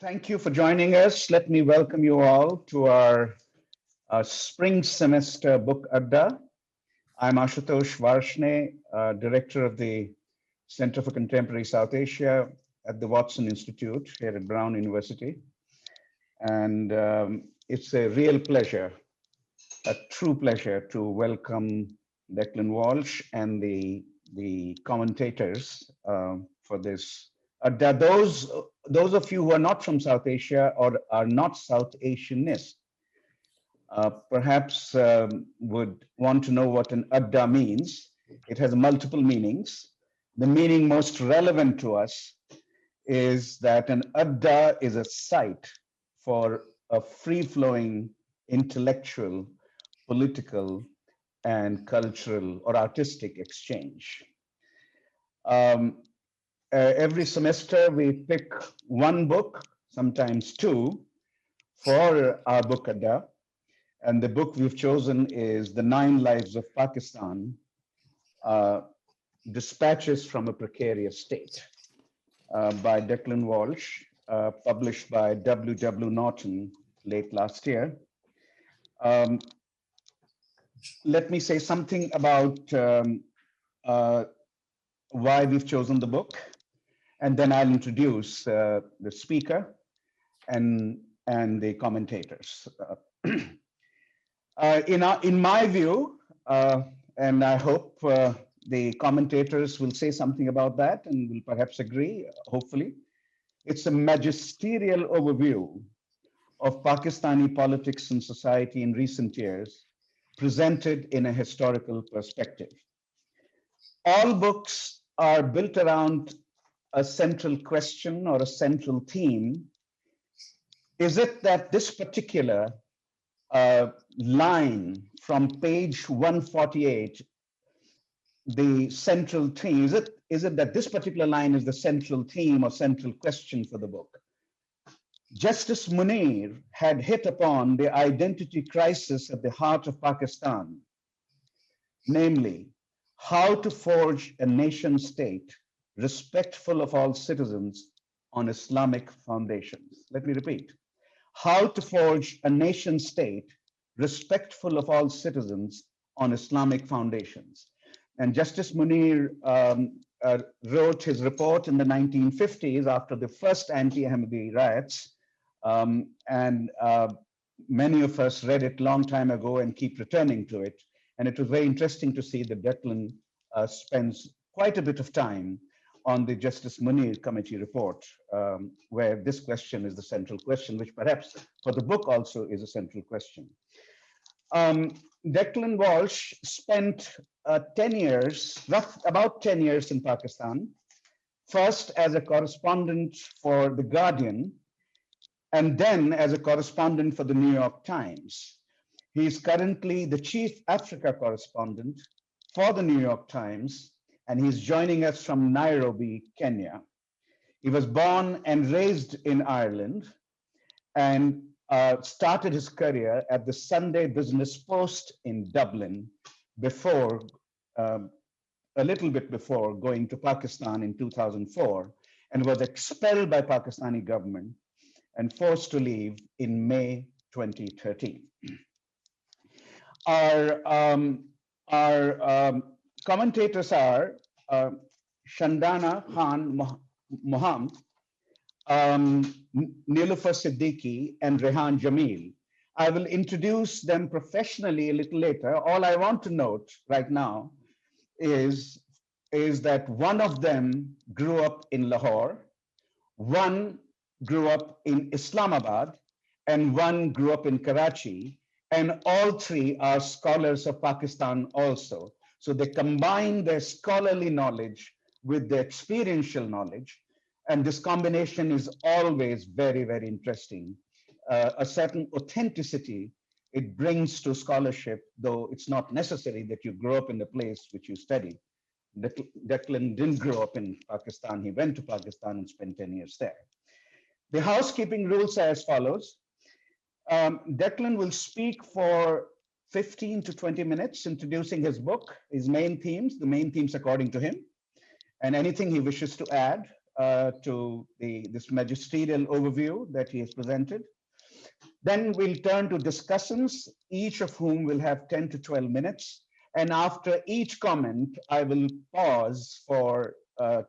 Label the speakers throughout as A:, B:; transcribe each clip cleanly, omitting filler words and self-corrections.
A: Thank you for joining us. Let me welcome you all to our spring semester book Adda. I'm Ashutosh Varshne, Director of the Center for Contemporary South Asia at the Watson Institute here at Brown University. And it's a real pleasure, a true pleasure to welcome Declan Walsh and the commentators for this. Those of you who are not from South Asia or are not South Asianist, perhaps would want to know what an Adda means. It has multiple meanings. The meaning most relevant to us is that an Adda is a site for a free-flowing intellectual, political, and cultural or artistic exchange. Every semester we pick one book, sometimes two, for our book Adda. And the book we've chosen is The 9 Lives of Pakistan, Dispatches from a Precarious State by Declan Walsh, published by W. Norton late last year. Let me say something about why we've chosen the book, and then I'll introduce the speaker and the commentators. In my view, and I hope the commentators will say something about that and will perhaps agree, hopefully, it's a magisterial overview of Pakistani politics and society in recent years, presented in a historical perspective. All books are built around a central question or a central theme. Is it that this particular line from page 148, the central theme, is it that this particular line is the central theme or central question for the book? Justice Munir had hit upon the identity crisis at the heart of Pakistan, namely, how to forge a nation state respectful of all citizens on Islamic foundations. Let me repeat. How to forge a nation state respectful of all citizens on Islamic foundations. And Justice Munir wrote his report in the 1950s after the first anti-Ahmadi riots. And many of us read it long time ago and keep returning to it. And it was very interesting to see that Declan spends quite a bit of time on the Justice Munir committee report, where this question is the central question, which perhaps for the book also is a central question. Declan Walsh spent 10 years, about 10 years in Pakistan, first as a correspondent for The Guardian, and then as a correspondent for the New York Times. He is currently the chief Africa correspondent for the New York Times, and he's joining us from Nairobi, Kenya. He was born and raised in Ireland and started his career at the Sunday Business Post in Dublin before, a little bit before going to Pakistan in 2004, and was expelled by Pakistani government and forced to leave in May 2013. Our commentators are Shandana, Mohmand, Nelufa Siddiqui, and Rehan, Jamil. I will introduce them professionally a little later. All I want to note right now is that one of them grew up in Lahore, one grew up in Islamabad, and one grew up in Karachi, and all three are scholars of Pakistan also. So they combine their scholarly knowledge with their experiential knowledge, and this combination is always very, very interesting. A certain authenticity it brings to scholarship, though it's not necessary that you grow up in the place which you study. Declan didn't grow up in Pakistan. He went to Pakistan and spent 10 years there. The housekeeping rules are as follows. Declan will speak for 15 to 20 minutes, introducing his book, his main themes, the main themes according to him, and anything he wishes to add. to this magisterial overview that he has presented. Then we'll turn to discussants, each of whom will have 10 to 12 minutes. And after each comment, I will pause for 2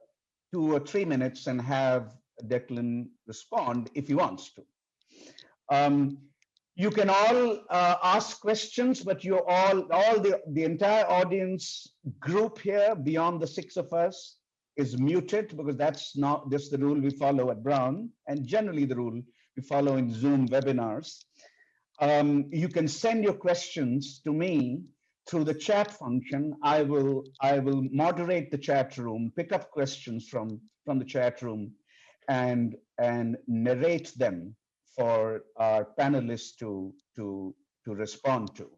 A: or 3 minutes and have Declan respond if he wants to. You can all ask questions, but you the entire audience group here beyond the 6 of us is muted, because that's the rule we follow at Brown, and generally the rule we follow in Zoom webinars. You can send your questions to me through the chat function. I will moderate the chat room, pick up questions from the chat room, and narrate them for our panelists to respond to.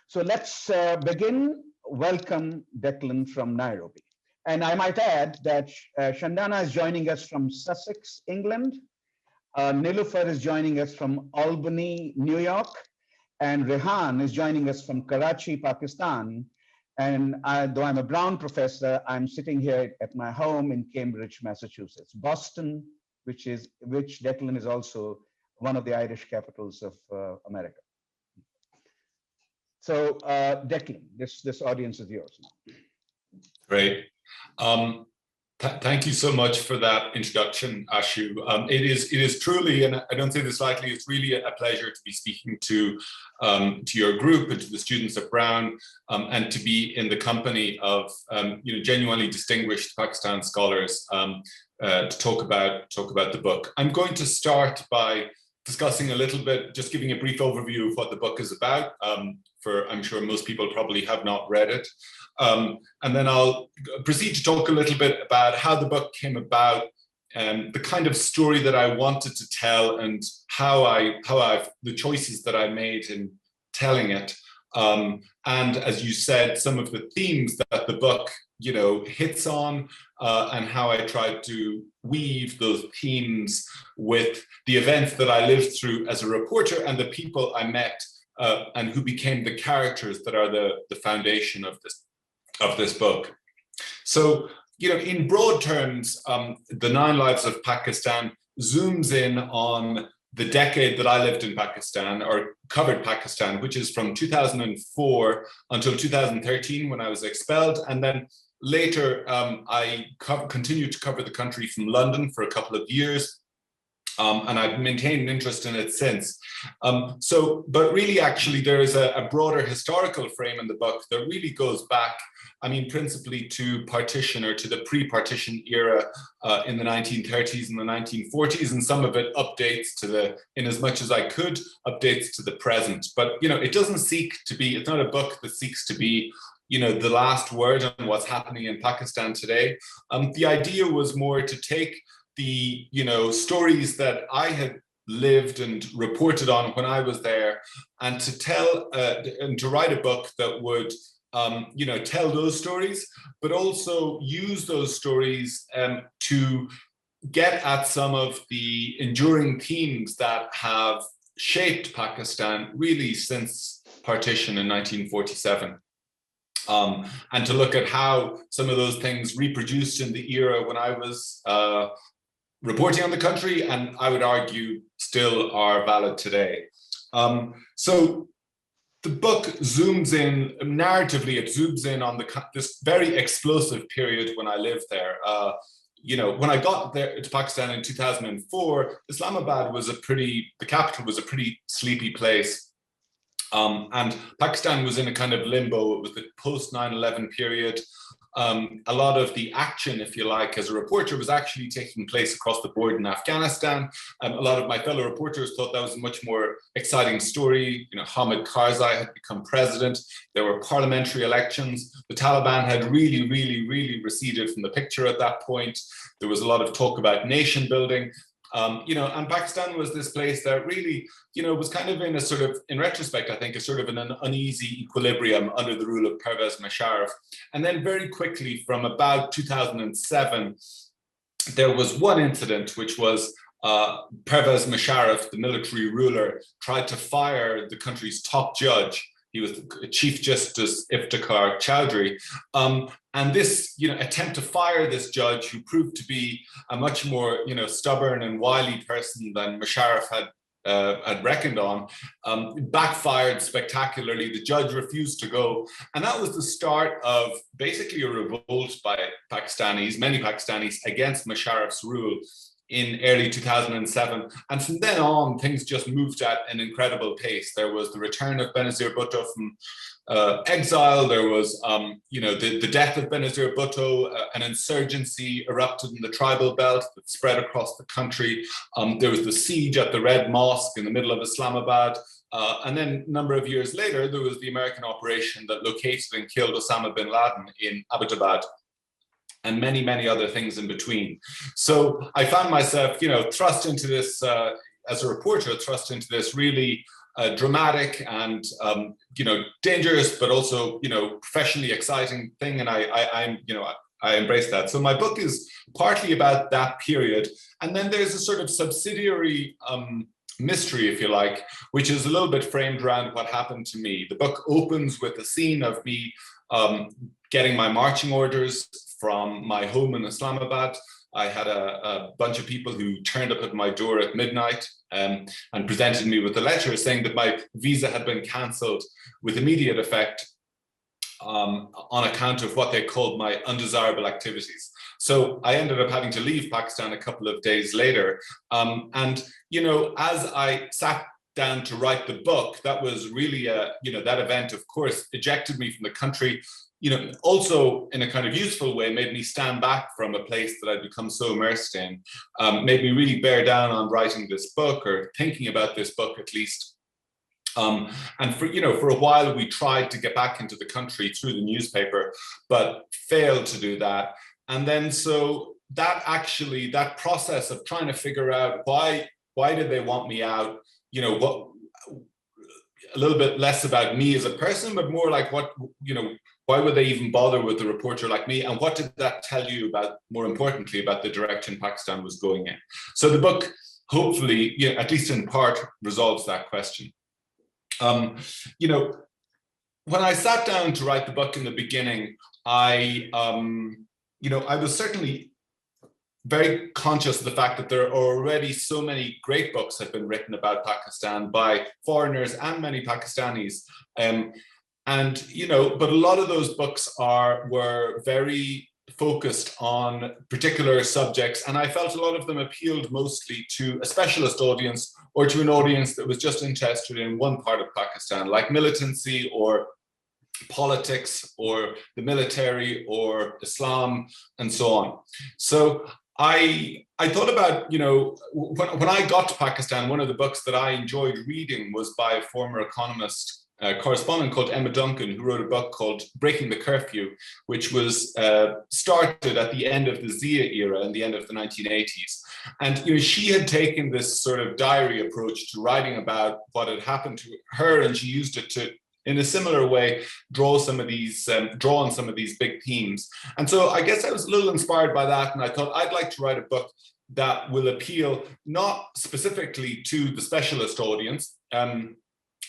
A: So let's begin. Welcome, Declan from Nairobi. And I might add that Shandana is joining us from Sussex, England. Niloufer is joining us from Albany, New York. And Rehan is joining us from Karachi, Pakistan. And though I'm a Brown professor, I'm sitting here at my home in Cambridge, Massachusetts. Boston, which Declan is also one of the Irish capitals of America. So Declan, this audience is yours now.
B: Great. Thank you so much for that introduction, Ashu. It is truly, and I don't say this lightly, it's really a pleasure to be speaking to your group and to the students at Brown, and to be in the company of genuinely distinguished Pakistan scholars to talk about the book. I'm going to start by discussing a little bit, just giving a brief overview of what the book is about. For I'm sure most people probably have not read it. And then I'll proceed to talk a little bit about how the book came about, the kind of story that I wanted to tell, and the choices that I made in telling it. And as you said, some of the themes that the book, hits on, and how I tried to weave those themes with the events that I lived through as a reporter and the people I met, and who became the characters that are the foundation of this book. So, in broad terms, The 9 Lives of Pakistan zooms in on the decade that I lived in Pakistan, or covered Pakistan, which is from 2004 until 2013, when I was expelled. And then later, I continued to cover the country from London for a couple of years. And I've maintained an interest in it since. But really, actually, there is a broader historical frame in the book that really goes back, principally to partition, or to the pre-partition era in the 1930s and the 1940s, and some of it updates in as much as I could, updates to the present. But, it doesn't seek to be, it's not a book that seeks to be, the last word on what's happening in Pakistan today. The idea was more to take the stories that I had lived and reported on when I was there, and to tell and to write a book that would tell those stories, but also use those stories to get at some of the enduring themes that have shaped Pakistan really since partition in 1947. And to look at how some of those things reproduced in the era when I was reporting on the country, and I would argue still are valid today. So the book zooms in, narratively, it zooms in on this very explosive period when I lived there. When I got there to Pakistan in 2004, Islamabad was the capital was a pretty sleepy place. And Pakistan was in a kind of limbo. It was the post 9/11 period. A lot of the action, if you like, as a reporter was actually taking place across the board in Afghanistan. A lot of my fellow reporters thought that was a much more exciting story. Hamid Karzai had become president. There were parliamentary elections. The Taliban had really, really, really receded from the picture at that point. There was a lot of talk about nation building. And Pakistan was this place that really, was kind of in a sort of, in retrospect, I think, a sort of an uneasy equilibrium under the rule of Pervez Musharraf. And then very quickly, from about 2007, there was one incident, which was Pervez Musharraf, the military ruler, tried to fire the country's top judge. He was Chief Justice Iftikhar Chowdhury, And this, attempt to fire this judge, who proved to be a much more, stubborn and wily person than Musharraf had reckoned on, backfired spectacularly. The judge refused to go. And that was the start of basically a revolt by many Pakistanis, against Musharraf's rule in early 2007. And from then on, things just moved at an incredible pace. There was the return of Benazir Bhutto from exile. There was, the death of Benazir Bhutto. An insurgency erupted in the tribal belt that spread across the country. There was the siege at the Red Mosque in the middle of Islamabad. And then a number of years later, there was the American operation that located and killed Osama bin Laden in Abbottabad, and many, many other things in between. So I found myself, thrust into this, as a reporter, thrust into this really dramatic and, dangerous, but also, professionally exciting thing. And I embrace that. So my book is partly about that period. And then there's a sort of subsidiary mystery, if you like, which is a little bit framed around what happened to me. The book opens with a scene of me getting my marching orders from my home in Islamabad. I had a bunch of people who turned up at my door at midnight and presented me with a letter saying that my visa had been cancelled with immediate effect on account of what they called my undesirable activities. So I ended up having to leave Pakistan a couple of days later. And, as I sat down to write the book, that was really, that event, of course, ejected me from the country. Also in a kind of useful way, made me stand back from a place that I'd become so immersed in, made me really bear down on writing this book, or thinking about this book at least. And for a while, we tried to get back into the country through the newspaper, but failed to do that. And then so that process of trying to figure out why did they want me out, a little bit less about me as a person, but more like why would they even bother with a reporter like me? And what did that tell you about, more importantly, about the direction Pakistan was going in? So the book, hopefully, at least in part, resolves that question. When I sat down to write the book in the beginning, I was certainly very conscious of the fact that there are already so many great books have been written about Pakistan by foreigners and many Pakistanis. But a lot of those books were very focused on particular subjects. And I felt a lot of them appealed mostly to a specialist audience, or to an audience that was just interested in one part of Pakistan, like militancy or politics or the military or Islam and so on. So I thought about, when I got to Pakistan, one of the books that I enjoyed reading was by a former economist, correspondent called Emma Duncan, who wrote a book called Breaking the Curfew, which was started at the end of the Zia era, in the end of the 1980s. And she had taken this sort of diary approach to writing about what had happened to her, and she used it to, in a similar way, draw on some of these big themes. And so I guess I was a little inspired by that, and I thought I'd like to write a book that will appeal not specifically to the specialist audience,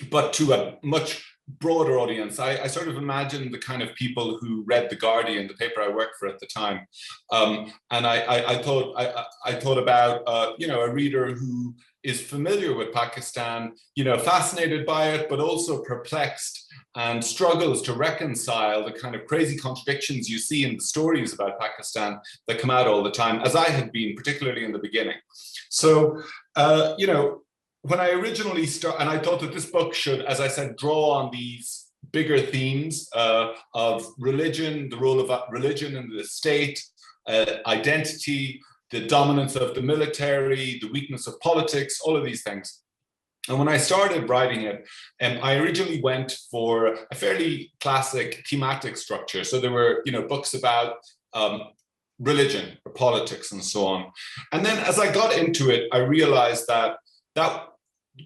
B: but to a much broader audience. I sort of imagined the kind of people who read The Guardian, the paper I worked for at the time. And I thought about, a reader who is familiar with Pakistan, fascinated by it, but also perplexed and struggles to reconcile the kind of crazy contradictions you see in the stories about Pakistan that come out all the time, as I had been, particularly in the beginning. So, when I originally started, and I thought that this book should, as I said, draw on these bigger themes of religion, the role of religion in the state, identity, the dominance of the military, the weakness of politics, all of these things. And when I started writing it, I originally went for a fairly classic thematic structure. So there were, books about religion or politics and so on. And then as I got into it, I realized that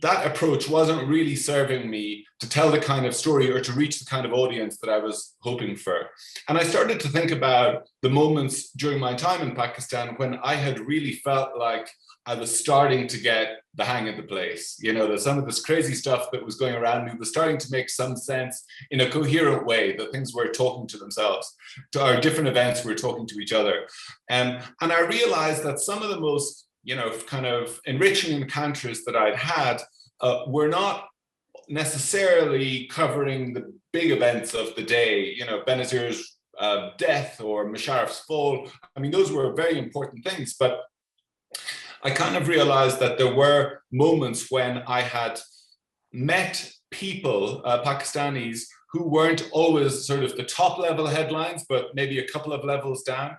B: that approach wasn't really serving me to tell the kind of story or to reach the kind of audience that I was hoping for. And I started to think about the moments during my time in Pakistan when I had really felt like I was starting to get the hang of the place. You know, that some of this crazy stuff that was going around me was starting to make some sense in a coherent way, that things were talking to themselves, to our different events were talking to each other. And I realized that some of the most, you know, kind of enriching encounters that I'd had were not necessarily covering the big events of the day, you know, Benazir's death or Musharraf's fall. I mean, those were very important things, but I kind of realized that there were moments when I had met people, Pakistanis, who weren't always sort of the top level headlines, but maybe a couple of levels down.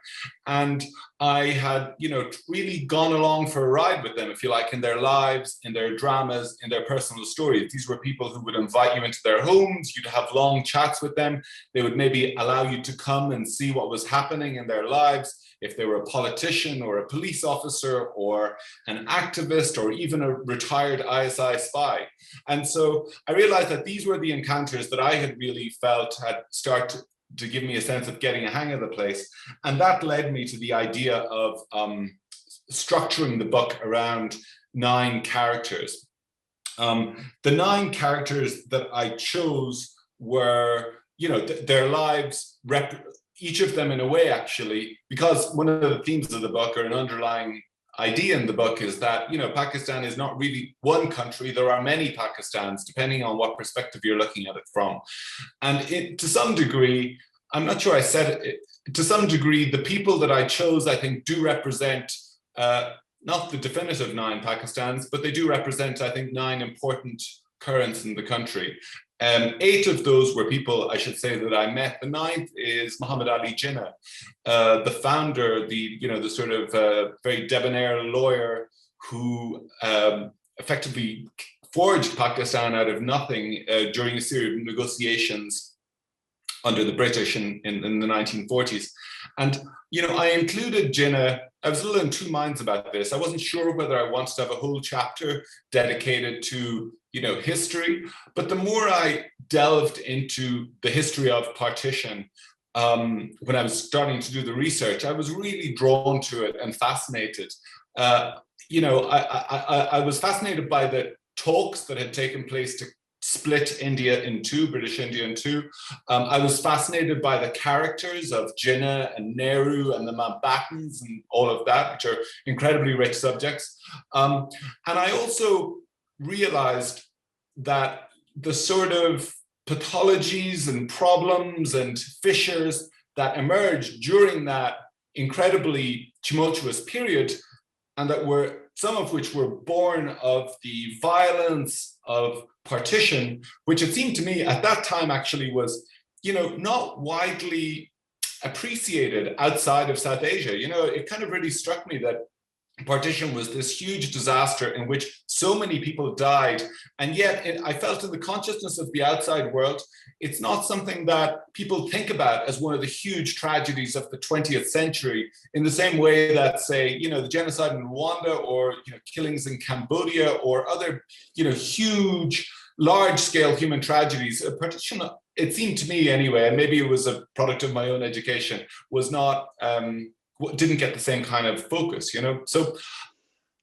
B: And I had, you know, really gone along for a ride with them, if you like, in their lives, in their dramas, in their personal stories. These were people who would invite you into their homes. You'd have long chats with them. They would maybe allow you to come and see what was happening in their lives. If they were a politician or a police officer or an activist or even a retired ISI spy. And so I realized that these were the encounters that I had really felt had started to give me a sense of getting a hang of the place. And that led me to the idea of structuring the book around 9 characters. The 9 characters that I chose were, you know, their lives each of them in a way, actually, because one of the themes of the book, or an underlying idea in the book, is that, you know, Pakistan is not really one country. There are many Pakistans, depending on what perspective you're looking at it from. And to some degree, I'm not sure I said it, to some degree, the people that I chose, I think, do represent not the definitive 9 Pakistans, but they do represent, I think, 9 important currents in the country. 8 of those were people, I should say, that I met. The 9th is Muhammad Ali Jinnah, the founder, the sort of very debonair lawyer who effectively forged Pakistan out of nothing during a series of negotiations under the British in the 1940s. And, you know, I included Jinnah. I was a little in 2 minds about this. I wasn't sure whether I wanted to have a whole chapter dedicated to, you know, history. But the more I delved into the history of partition, when I was starting to do the research, I was really drawn to it and fascinated. You know, I was fascinated by the talks that had taken place to split India in 2, British India in 2. I was fascinated by the characters of Jinnah and Nehru and the Mountbattens and all of that, which are incredibly rich subjects. And I also realized that the sort of pathologies and problems and fissures that emerged during that incredibly tumultuous period, and that were some of which were born of the violence of partition, which it seemed to me at that time actually was, you know, not widely appreciated outside of South Asia. You know, it kind of really struck me that partition was this huge disaster in which so many people died. And yet I felt in the consciousness of the outside world, it's not something that people think about as one of the huge tragedies of the 20th century, in the same way that, say, you know, the genocide in Rwanda, or, you know, killings in Cambodia, or other, you know, huge, large-scale human tragedies. Partition, it seemed to me anyway, and maybe it was a product of my own education, was not, didn't get the same kind of focus, you know? So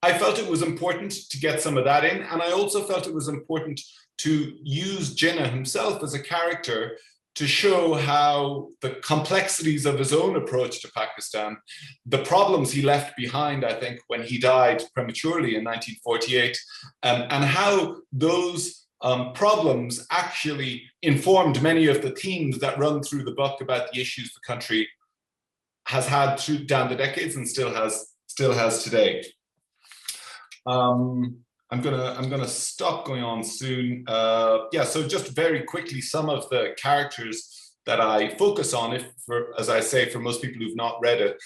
B: I felt it was important to get some of that in. And I also felt it was important to use Jinnah himself as a character to show how the complexities of his own approach to Pakistan, the problems he left behind, I think, when he died prematurely in 1948, and how those problems actually informed many of the themes that run through the book about the issues the country has had down the decades and still has today. I'm gonna stop going on soon. Yeah, so just very quickly, some of the characters that I focus on, as I say, for most people who've not read it,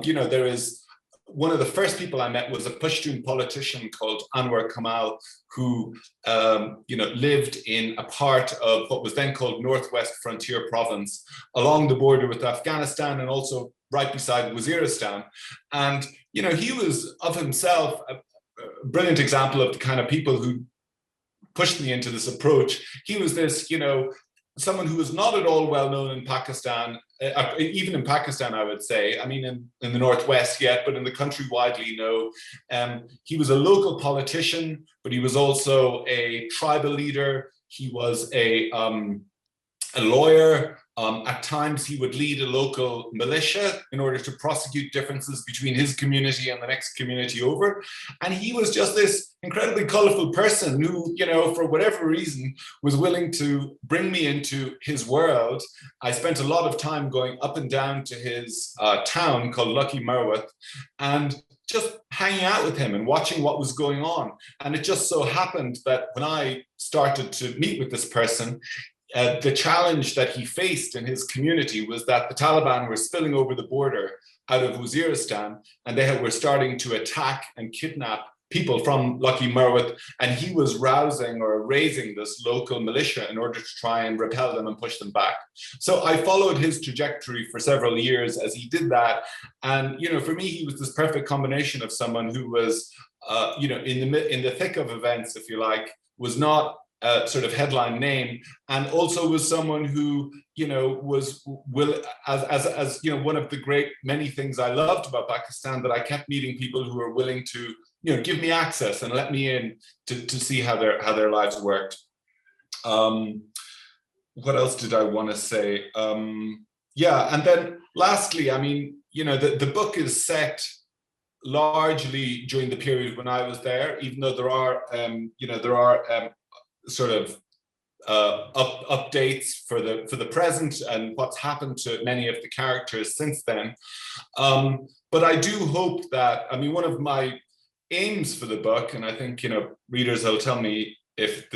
B: you know, there is one of the first people I met was a Pashtun politician called Anwar Kamal, who you know, lived in a part of what was then called Northwest Frontier Province, along the border with Afghanistan and also right beside Waziristan. And, you know, he was of himself a brilliant example of the kind of people who pushed me into this approach. He was this, someone who was not at all well known in Pakistan, even in Pakistan, I would say. I mean, in the Northwest yet, but in the country widely no. He was a local politician, but he was also a tribal leader. He was a lawyer. At times, he would lead a local militia in order to prosecute differences between his community and the next community over. And he was just this incredibly colorful person who, for whatever reason, was willing to bring me into his world. I spent a lot of time going up and down to his town called Lucky Marwat and just hanging out with him and watching what was going on. And it just so happened that when I started to meet with this person, the challenge that he faced in his community was that the Taliban were spilling over the border out of Waziristan, and they were starting to attack and kidnap people from Lucky Marwat, and he was rousing or raising this local militia in order to try and repel them and push them back. So I followed his trajectory for several years as he did that. And, for me, he was this perfect combination of someone who was, in the thick of events, if you like, was not a sort of headline name, and also was someone who, was as one of the great many things I loved about Pakistan, that I kept meeting people who were willing to, give me access and let me in to see how their lives worked. What else did I want to say? Yeah, and then lastly, I mean, the book is set largely during the period when I was there, even though there are sort of updates for the present and what's happened to many of the characters since then. But I do hope that, I mean, one of my aims for the book, and I think, readers will tell me if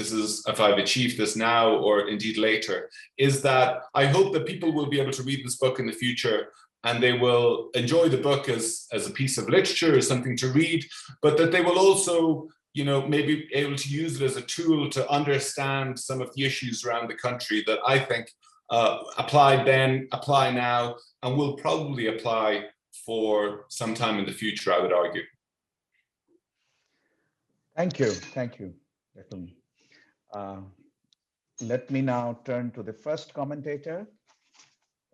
B: I've achieved this now or indeed later, is that I hope that people will be able to read this book in the future and they will enjoy the book as a piece of literature, as something to read, but that they will also maybe able to use it as a tool to understand some of the issues around the country that I think applied then, apply now, and will probably apply for some time in the future, I would argue.
A: Thank you, Declan. Let me now turn to the first commentator,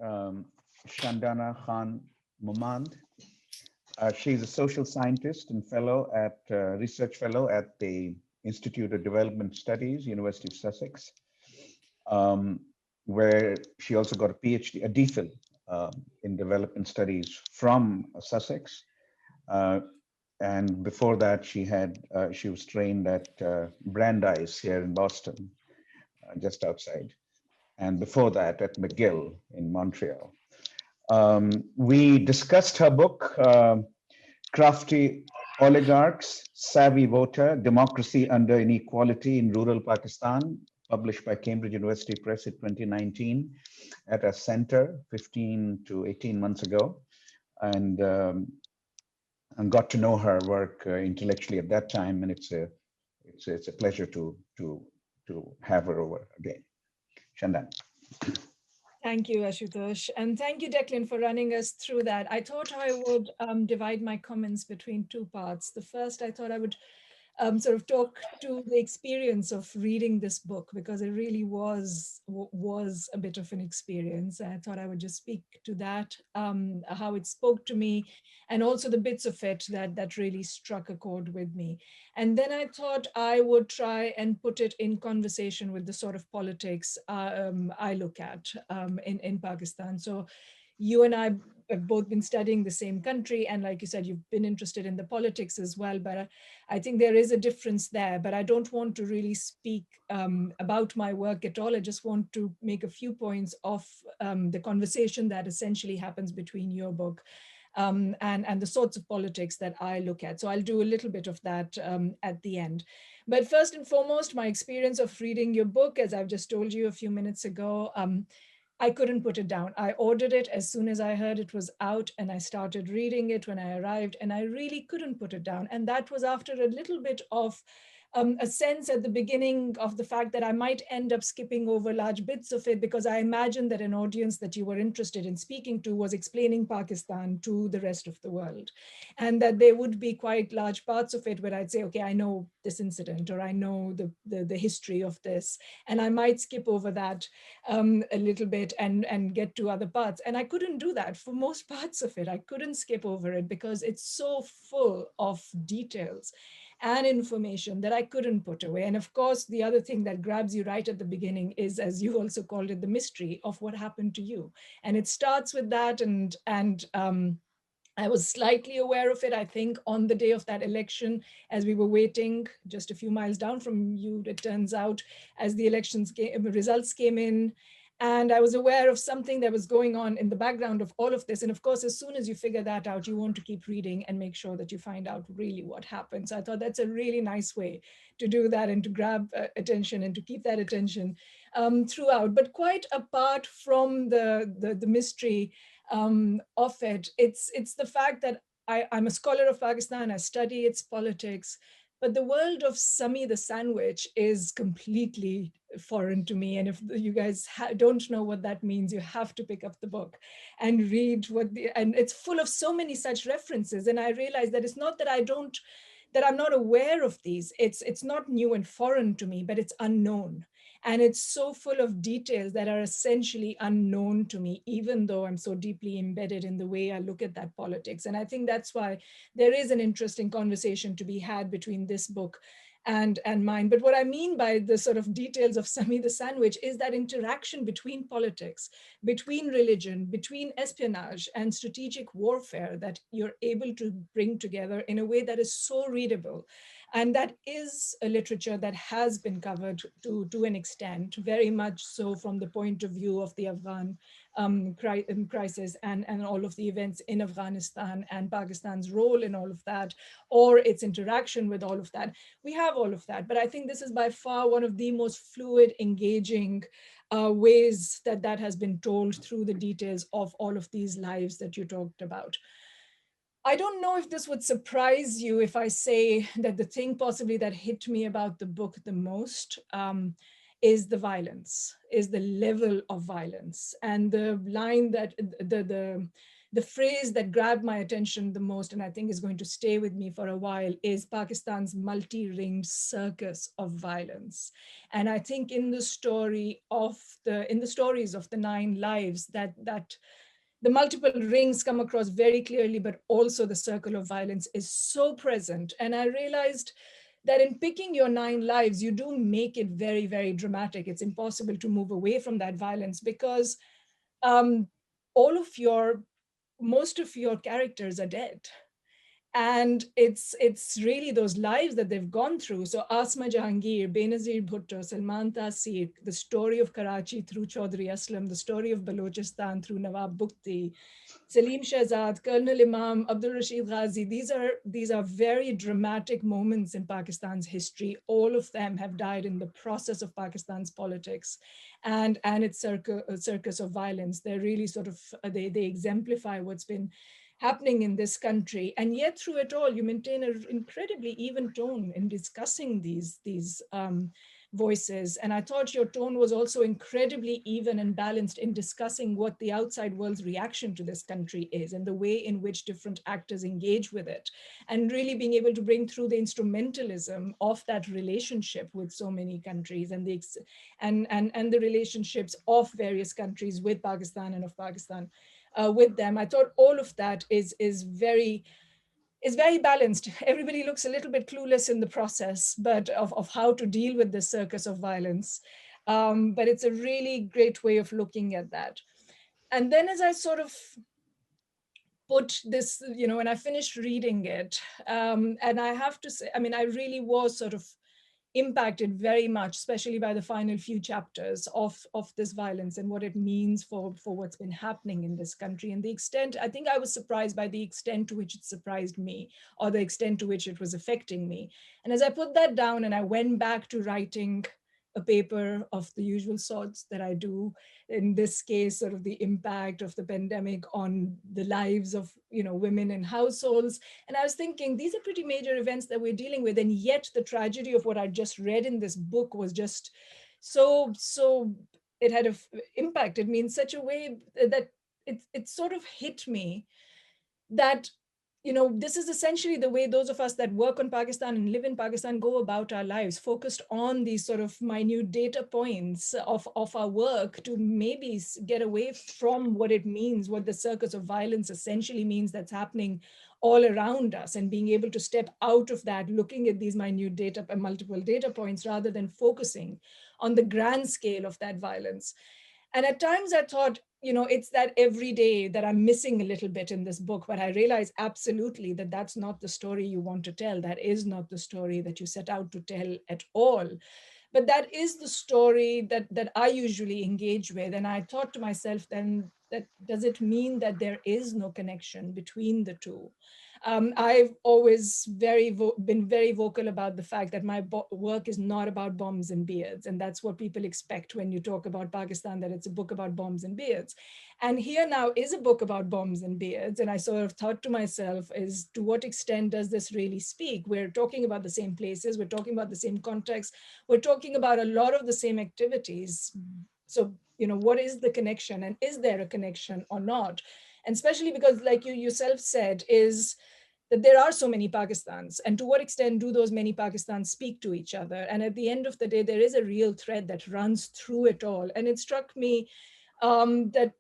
A: Shandana Khan Mohmand. She's a social scientist and research fellow at the Institute of Development Studies, University of Sussex, where she also got a PhD, a DPhil in development studies from Sussex. And before that, she was trained at Brandeis here in Boston, just outside. And before that, at McGill in Montreal. We discussed her book, Crafty Oligarchs, Savvy Voter, Democracy Under Inequality in Rural Pakistan, published by Cambridge University Press in 2019 at a center 15 to 18 months ago. And got to know her work intellectually at that time, and it's a pleasure to have her over again. Shandana.
C: Thank you, Ashutosh. And thank you, Declan, for running us through that. I thought I would divide my comments between two parts. The first, I thought I would sort of talk to the experience of reading this book, because it really was a bit of an experience. I thought I would just speak to that, how it spoke to me, and also the bits of it that really struck a chord with me. And then I thought I would try and put it in conversation with the sort of politics I look at in Pakistan. So you and I have both been studying the same country, and like you said, you've been interested in the politics as well, but I think there is a difference there. But I don't want to really speak about my work at all. I just want to make a few points of the conversation that essentially happens between your book and the sorts of politics that I look at. So I'll do a little bit of that at the end. But first and foremost, my experience of reading your book, as I've just told you a few minutes ago, I couldn't put it down. I ordered it as soon as I heard it was out, and I started reading it when I arrived, and I really couldn't put it down. And that was after a little bit of a sense at the beginning of the fact that I might end up skipping over large bits of it because I imagined that an audience that you were interested in speaking to was explaining Pakistan to the rest of the world. And that there would be quite large parts of it where I'd say, okay, I know this incident, or I know the history of this, and I might skip over that a little bit and get to other parts. And I couldn't do that for most parts of it. I couldn't skip over it because it's so full of details and information that I couldn't put away. And of course, the other thing that grabs you right at the beginning is, as you also called it, the mystery of what happened to you. And it starts with that, and I was slightly aware of it, I think, on the day of that election, as we were waiting just a few miles down from you, it turns out, as the results came in. And I was aware of something that was going on in the background of all of this. And of course, as soon as you figure that out, you want to keep reading and make sure that you find out really what happened. So I thought that's a really nice way to do that and to grab attention and to keep that attention throughout. But quite apart from the mystery of it, it's the fact that I'm a scholar of Pakistan, I study its politics, but the world of Sami the sandwich is completely foreign to me. And if you guys don't know what that means, you have to pick up the book and read and it's full of so many such references. And I realized that it's not that that I'm not aware of these. It's not new and foreign to me, but it's unknown. And it's so full of details that are essentially unknown to me, even though I'm so deeply embedded in the way I look at that politics. And I think that's why there is an interesting conversation to be had between this book and mine. But what I mean by the sort of details of Sami the Sandwich is that interaction between politics, between religion, between espionage and strategic warfare that you're able to bring together in a way that is so readable. And that is a literature that has been covered to an extent, very much so from the point of view of the Afghan crisis and all of the events in Afghanistan and Pakistan's role in all of that, or its interaction with all of that. We have all of that, but I think this is by far one of the most fluid, engaging ways that has been told through the details of all of these lives that you talked about. I don't know if this would surprise you if I say that the thing possibly that hit me about the book the most is the violence, is the level of violence. And the line that, the phrase that grabbed my attention the most, and I think is going to stay with me for a while, is Pakistan's multi-ringed circus of violence. And I think in the stories of the 9 lives, that the multiple rings come across very clearly, but also the circle of violence is so present. And I realized that in picking your 9 lives, you do make it very, very dramatic. It's impossible to move away from that violence because most of your characters are dead. And it's really those lives that they've gone through. So Asma Jahangir, Benazir Bhutto, Salman Taseer, the story of Karachi through Chaudhry Aslam, the story of Balochistan through Nawab Bukti, Salim Shahzad, Colonel Imam, Abdul Rashid Ghazi. These are very dramatic moments in Pakistan's history. All of them have died in the process of Pakistan's politics and its circus of violence. They're really sort of, they exemplify what's been happening in this country. And yet through it all, you maintain an incredibly even tone in discussing these voices. And I thought your tone was also incredibly even and balanced in discussing what the outside world's reaction to this country is and the way in which different actors engage with it, and really being able to bring through the instrumentalism of that relationship with so many countries and the relationships of various countries with Pakistan and of Pakistan with them. I thought all of that is very balanced. Everybody looks a little bit clueless in the process, but of how to deal with this circus of violence. But it's a really great way of looking at that. And then as I sort of put this, when I finished reading it, and I have to say, I mean, I really was sort of impacted very much, especially by the final few chapters of this violence and what it means for what's been happening in this country. And the extent, I think I was surprised by the extent to which it surprised me, or the extent to which it was affecting me. And as I put that down and I went back to writing a paper of the usual sorts that I do. In this case, sort of the impact of the pandemic on the lives of, women in households. And I was thinking, these are pretty major events that we're dealing with. And yet the tragedy of what I just read in this book was just so it had impacted me in such a way that it sort of hit me that this is essentially the way those of us that work on Pakistan and live in Pakistan go about our lives, focused on these sort of minute data points of our work to maybe get away from what it means, what the circus of violence essentially means that's happening all around us, and being able to step out of that, looking at these minute data and multiple data points rather than focusing on the grand scale of that violence. And at times I thought, it's that every day that I'm missing a little bit in this book, but I realize absolutely that that's not the story you want to tell. That is not the story that you set out to tell at all. But that is the story that I usually engage with. And I thought to myself then, that does it mean that there is no connection between the two? I've always been very vocal about the fact that my work is not about bombs and beards. And that's what people expect when you talk about Pakistan, that it's a book about bombs and beards. And here now is a book about bombs and beards. And I sort of thought to myself, is to what extent does this really speak? We're talking about the same places, we're talking about the same context, we're talking about a lot of the same activities. So, what is the connection, and is there a connection or not? And especially because, like you yourself said, is that there are so many Pakistans, and to what extent do those many Pakistans speak to each other? And at the end of the day, there is a real thread that runs through it all. And it struck me that,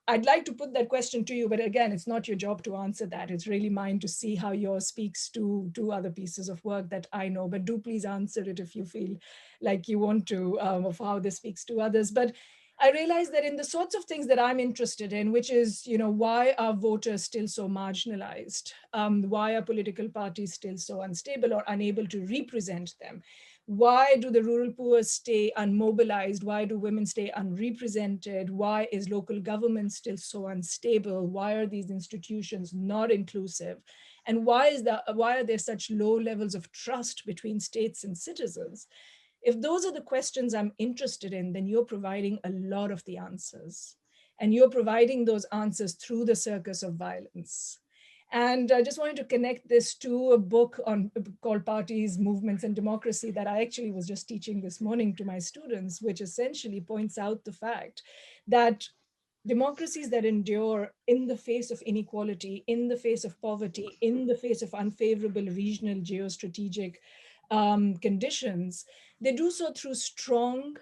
C: I'd like to put that question to you, but again, it's not your job to answer that. It's really mine to see how yours speaks to other pieces of work that I know, but do please answer it if you feel like you want to, of how this speaks to others. But I realized that in the sorts of things that I'm interested in, which is, why are voters still so marginalized? Why are political parties still so unstable or unable to represent them? Why do the rural poor stay unmobilized? Why do women stay unrepresented? Why is local government still so unstable? Why are these institutions not inclusive? And why are there such low levels of trust between states and citizens? If those are the questions I'm interested in, then you're providing a lot of the answers. And you're providing those answers through the circus of violence. And I just wanted to connect this to a book called Parties, Movements, and Democracy that I actually was just teaching this morning to my students, which essentially points out the fact that democracies that endure in the face of inequality, in the face of poverty, in the face of unfavorable regional geostrategic conditions, they do so through strong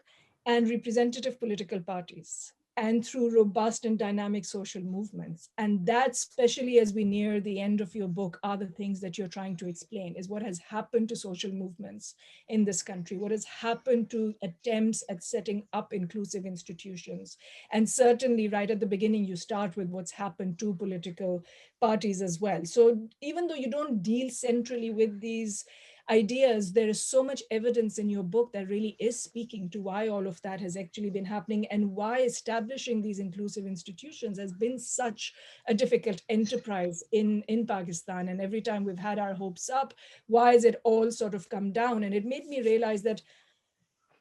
C: and representative political parties and through robust and dynamic social movements. And that, especially as we near the end of your book, are the things that you're trying to explain, is what has happened to social movements in this country, what has happened to attempts at setting up inclusive institutions. And certainly right at the beginning, you start with what's happened to political parties as well. So even though you don't deal centrally with these ideas, there is so much evidence in your book that really is speaking to why all of that has actually been happening and why establishing these inclusive institutions has been such a difficult enterprise in Pakistan. And every time we've had our hopes up, why has it all sort of come down? And it made me realize that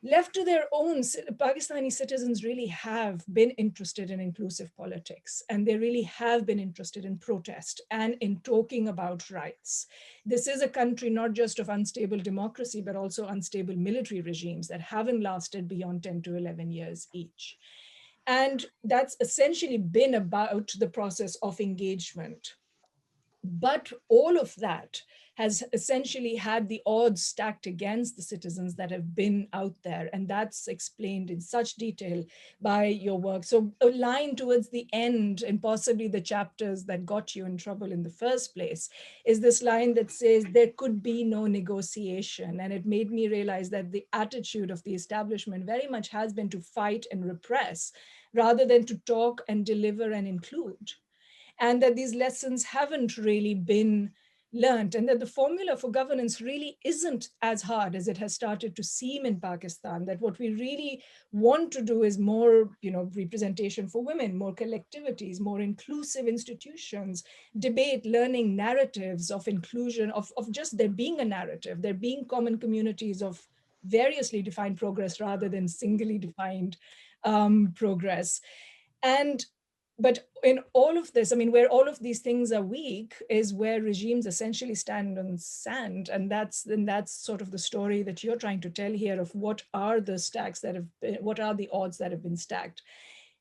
C: left to their own, Pakistani citizens really have been interested in inclusive politics, and they really have been interested in protest and in talking about rights. This is a country not just of unstable democracy, but also unstable military regimes that haven't lasted beyond 10 to 11 years each. And that's essentially been about the process of engagement. But all of that has essentially had the odds stacked against the citizens that have been out there. And that's explained in such detail by your work. So a line towards the end, and possibly the chapters that got you in trouble in the first place, is this line that says there could be no negotiation. And it made me realize that the attitude of the establishment very much has been to fight and repress rather than to talk and deliver and include. And that these lessons haven't really been learned, and that the formula for governance really isn't as hard as it has started to seem in Pakistan, that what we really want to do is more, representation for women, more collectivities, more inclusive institutions, debate, learning narratives of inclusion, of just there being a narrative, there being common communities of variously defined progress rather than singly defined progress. But in all of this, I mean, where all of these things are weak is where regimes essentially stand on sand. And that's sort of the story that you're trying to tell here of what are the stacks that have been, what are the odds that have been stacked.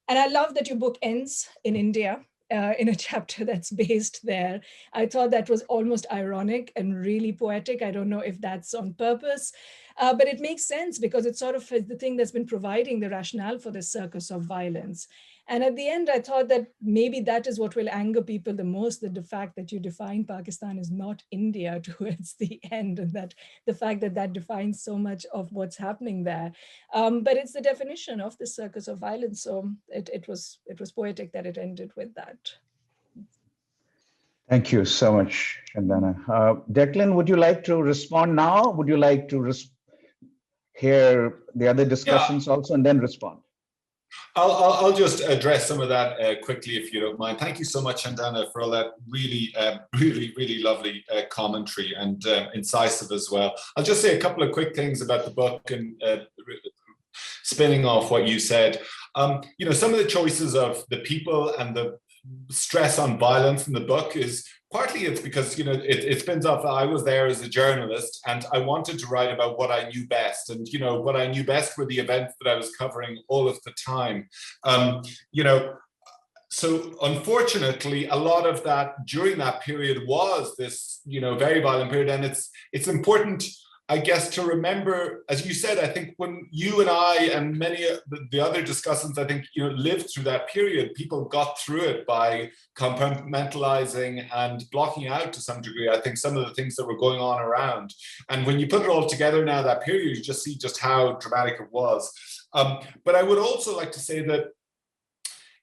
C: And I love that your book ends in India, in a chapter that's based there. I thought that was almost ironic and really poetic. I don't know if that's on purpose, but it makes sense because it's sort of the thing that's been providing the rationale for this circus of violence. And at the end, I thought that maybe that is what will anger people the most, that the fact that you define Pakistan as not India towards the end, and that the fact that that defines so much of what's happening there. But it's the definition of the circus of violence. So it was poetic that it ended with that.
A: Thank you so much, Shandana. Declan, would you like to respond now? Would you like to hear the other discussions also and then respond?
B: I'll just address some of that quickly, if you don't mind. Thank you so much, Shandana, for all that really, really lovely commentary and incisive as well. I'll just say a couple of quick things about the book and spinning off what you said. You know, some of the choices of the people and the stress on violence in the book is partly it's because, you know, it spins off. I was there as a journalist and I wanted to write about what I knew best. And, you know, what I knew best were the events that I was covering all of the time. You know, so unfortunately, a lot of that during that period was this, you know, very violent period. And it's important, I guess, to remember, as you said, I think when you and I and many of the other discussants, I think, you know, lived through that period, people got through it by compartmentalizing and blocking out to some degree, I think, some of the things that were going on around. And when you put it all together now, that period, you just see just how dramatic it was. But I would also like to say that,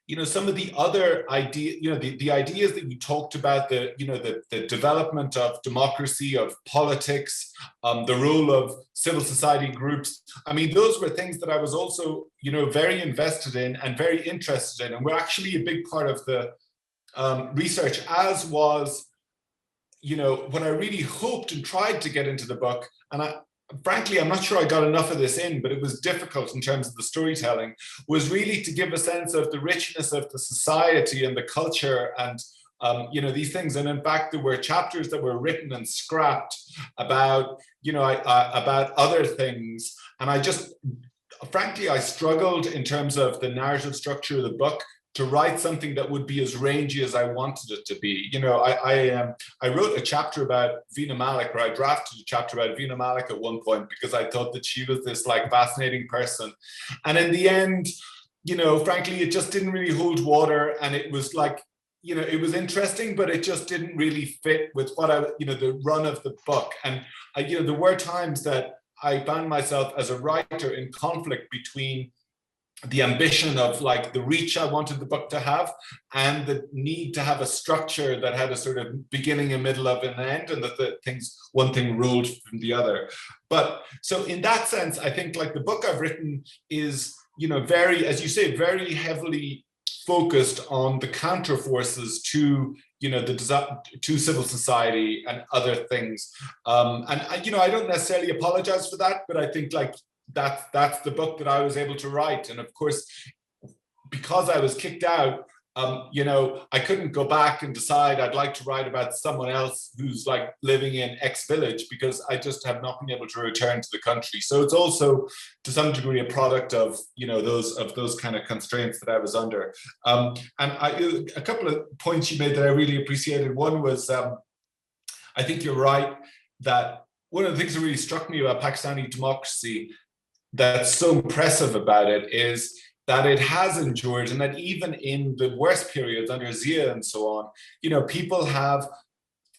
B: you know, some of the other ideas, you know, the ideas that you talked about, the development of democracy, of politics, the role of civil society groups. I mean, those were things that I was also, you know, very invested in and very interested in, and were actually a big part of the research, as was, you know, what I really hoped and tried to get into the book. And frankly, I'm not sure I got enough of this in, but it was difficult in terms of the storytelling, was really to give a sense of the richness of the society and the culture and, you know, these things. And in fact, there were chapters that were written and scrapped about, you know, about other things. And I just, frankly, I struggled in terms of the narrative structure of the book to write something that would be as rangy as I wanted it to be. You know, I wrote a chapter about Veena Malik, or I drafted a chapter about Veena Malik at one point because I thought that she was this like fascinating person. And in the end, you know, frankly, it just didn't really hold water. And it was like, you know, it was interesting, but it just didn't really fit with what I, you know, the run of the book. And, you know, there were times that I found myself as a writer in conflict between the ambition of like the reach I wanted the book to have and the need to have a structure that had a sort of beginning, a middle, of an end, and that the things, one thing ruled from the other. But so in that sense, I think like the book I've written is, you know, very, as you say, very heavily focused on the counter forces to, you know, to civil society and other things. And you know, I don't necessarily apologize for that, but I think like that's the book that I was able to write. And of course, because I was kicked out, you know, I couldn't go back and decide I'd like to write about someone else who's like living in X village, because I just have not been able to return to the country. So it's also to some degree a product of, you know, those kind of constraints that I was under. And a couple of points you made that I really appreciated. One was, I think you're right that one of the things that really struck me about Pakistani democracy that's so impressive about it is that it has endured, and that even in the worst periods under Zia and so on, you know, people have,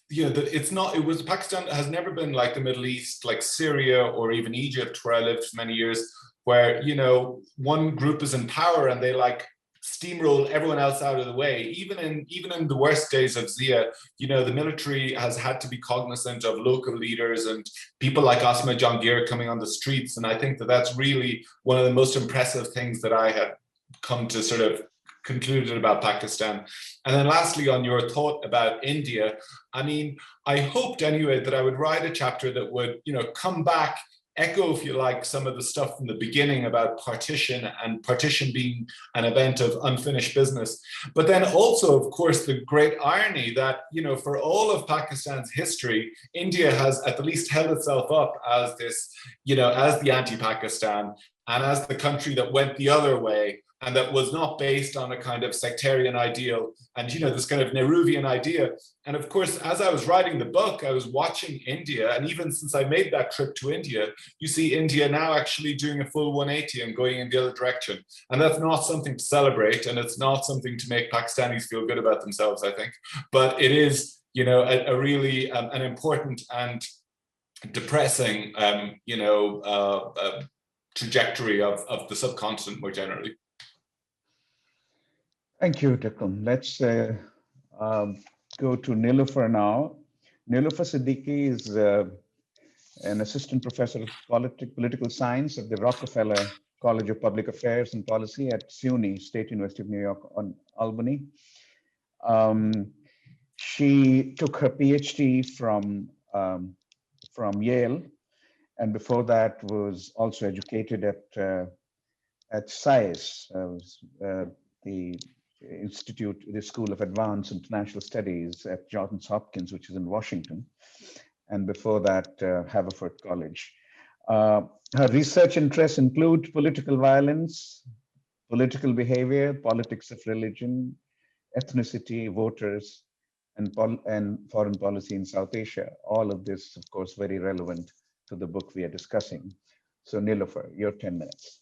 B: you know, that Pakistan has never been like the Middle East, like Syria or even Egypt, where I lived for many years, where, you know, one group is in power and they like steamroll everyone else out of the way. Even in the worst days of Zia, you know, the military has had to be cognizant of local leaders and people like Asma Jahangir coming on the streets. And I think that that's really one of the most impressive things that I had come to sort of concluded about Pakistan. And then lastly, on your thought about India, I mean, I hoped anyway that I would write a chapter that would, you know, come back echo, if you like, some of the stuff from the beginning about partition and partition being an event of unfinished business. But then also, of course, the great irony that, you know, for all of Pakistan's history, India has at the least held itself up as this, you know, as the anti-Pakistan and as the country that went the other way, and that was not based on a kind of sectarian ideal and, you know, this kind of Nehruvian idea. And of course, as I was writing the book, I was watching India. And even since I made that trip to India, you see India now actually doing a full 180 and going in the other direction. And that's not something to celebrate. And it's not something to make Pakistanis feel good about themselves, I think. But it is, you know, a really an important and depressing, you know, trajectory of the subcontinent more generally.
A: Thank you, Declan. Let's go to Niloufer now. Nelufa Siddiqui is an assistant professor of political science at the Rockefeller College of Public Affairs and Policy at SUNY, State University of New York on Albany. She took her PhD from Yale, and before that was also educated at SAIS, the Institute, the School of Advanced International Studies at Johns Hopkins, which is in Washington, and before that, Haverford College. Her research interests include political violence, political behavior, politics of religion, ethnicity, voters, and foreign policy in South Asia. All of this, of course, very relevant to the book we are discussing. So Niloufer, your 10 minutes.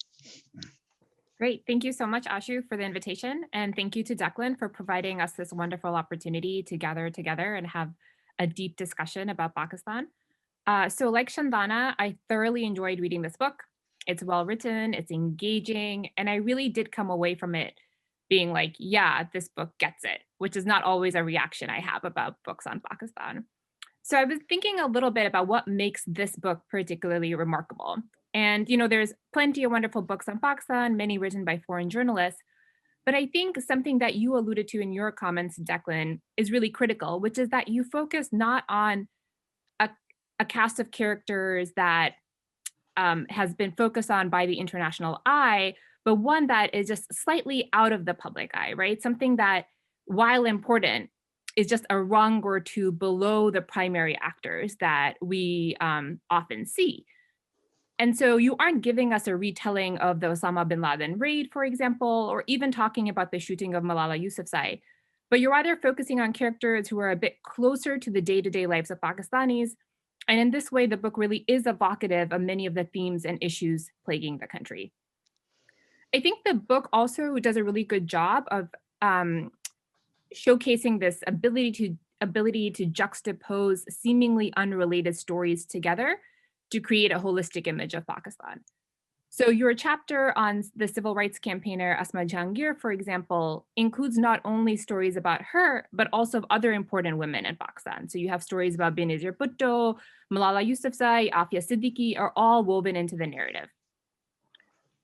D: Great. Thank you so much, Ashu, for the invitation. And thank you to Declan for providing us this wonderful opportunity to gather together and have a deep discussion about Pakistan. So like Shandana, I thoroughly enjoyed reading this book. It's well written, it's engaging, and I really did come away from it being like, yeah, this book gets it, which is not always a reaction I have about books on Pakistan. So I was thinking a little bit about what makes this book particularly remarkable. And, you know, there's plenty of wonderful books on Pakistan, many written by foreign journalists. But I think something that you alluded to in your comments, Declan, is really critical, which is that you focus not on a cast of characters that has been focused on by the international eye, but one that is just slightly out of the public eye, right? Something that, while important, is just a rung or two below the primary actors that we often see. And so you aren't giving us a retelling of the Osama bin Laden raid, for example, or even talking about the shooting of Malala Yousafzai, but you're rather focusing on characters who are a bit closer to the day-to-day lives of Pakistanis. And in this way, the book really is evocative of many of the themes and issues plaguing the country. I think the book also does a really good job of showcasing this ability to juxtapose seemingly unrelated stories together to create a holistic image of Pakistan. So your chapter on the civil rights campaigner Asma Jahangir, for example, includes not only stories about her, but also of other important women in Pakistan. So you have stories about Benazir Bhutto, Malala Yousafzai, Afia Siddiqui are all woven into the narrative.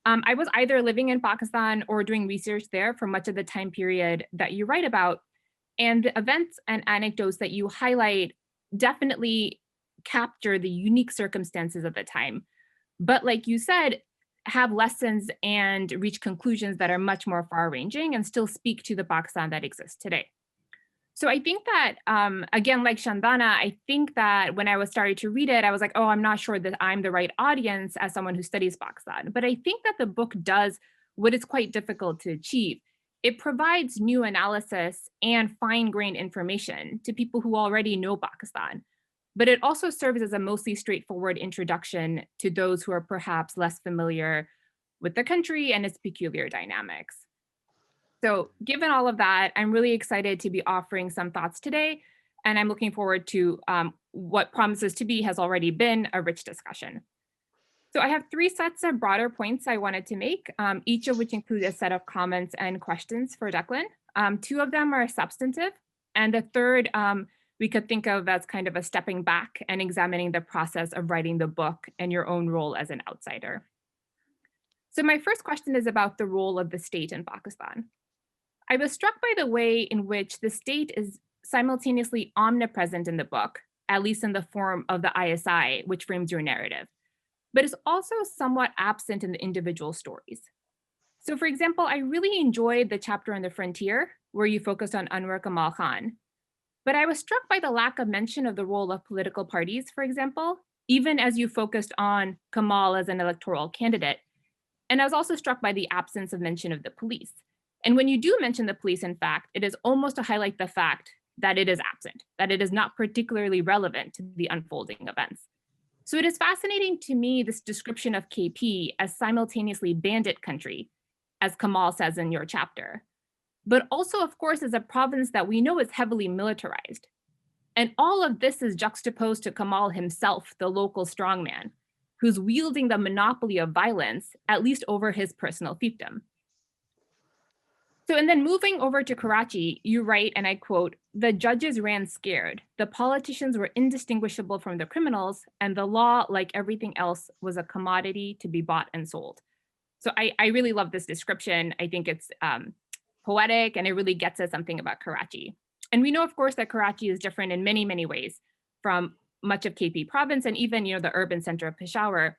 D: I was either living in Pakistan or doing research there for much of the time period that you write about, and the events and anecdotes that you highlight definitely capture the unique circumstances of the time. But like you said, have lessons and reach conclusions that are much more far-ranging and still speak to the Pakistan that exists today. So I think that, again, like Shandana, I think that when I was starting to read it, I was like, oh, I'm not sure that I'm the right audience as someone who studies Pakistan. But I think that the book does what is quite difficult to achieve. It provides new analysis and fine-grained information to people who already know Pakistan. But it also serves as a mostly straightforward introduction to those who are perhaps less familiar with the country and its peculiar dynamics. So given all of that, I'm really excited to be offering some thoughts today, and I'm looking forward to what promises to be has already been a rich discussion. So I have three sets of broader points I wanted to make, each of which include a set of comments and questions for Declan. Two of them are substantive, and the third we could think of as kind of a stepping back and examining the process of writing the book and your own role as an outsider. So my first question is about the role of the state in Pakistan. I was struck by the way in which the state is simultaneously omnipresent in the book, at least in the form of the ISI, which frames your narrative. but is also somewhat absent in the individual stories. So for example, I really enjoyed the chapter on the frontier where you focused on Anwar Kamal Khan, but I was struck by the lack of mention of the role of political parties, for example, even as you focused on Kamal as an electoral candidate. And I was also struck by the absence of mention of the police. And when you do mention the police, in fact, it is almost to highlight the fact that it is absent, that it is not particularly relevant to the unfolding events. So it is fascinating to me, this description of KP as simultaneously bandit country, as Kamal says in your chapter, but also, of course, as a province that we know is heavily militarized. And all of this is juxtaposed to Kamal himself, the local strongman, who's wielding the monopoly of violence, at least over his personal fiefdom. So, and then moving over to Karachi, you write, and I quote, "The judges ran scared. The politicians were indistinguishable from the criminals, and the law, like everything else, was a commodity to be bought and sold." So I really love this description. I think it's poetic, and it really gets at something about Karachi. And we know, of course, that Karachi is different in many, many ways from much of KP province and even, the urban center of Peshawar.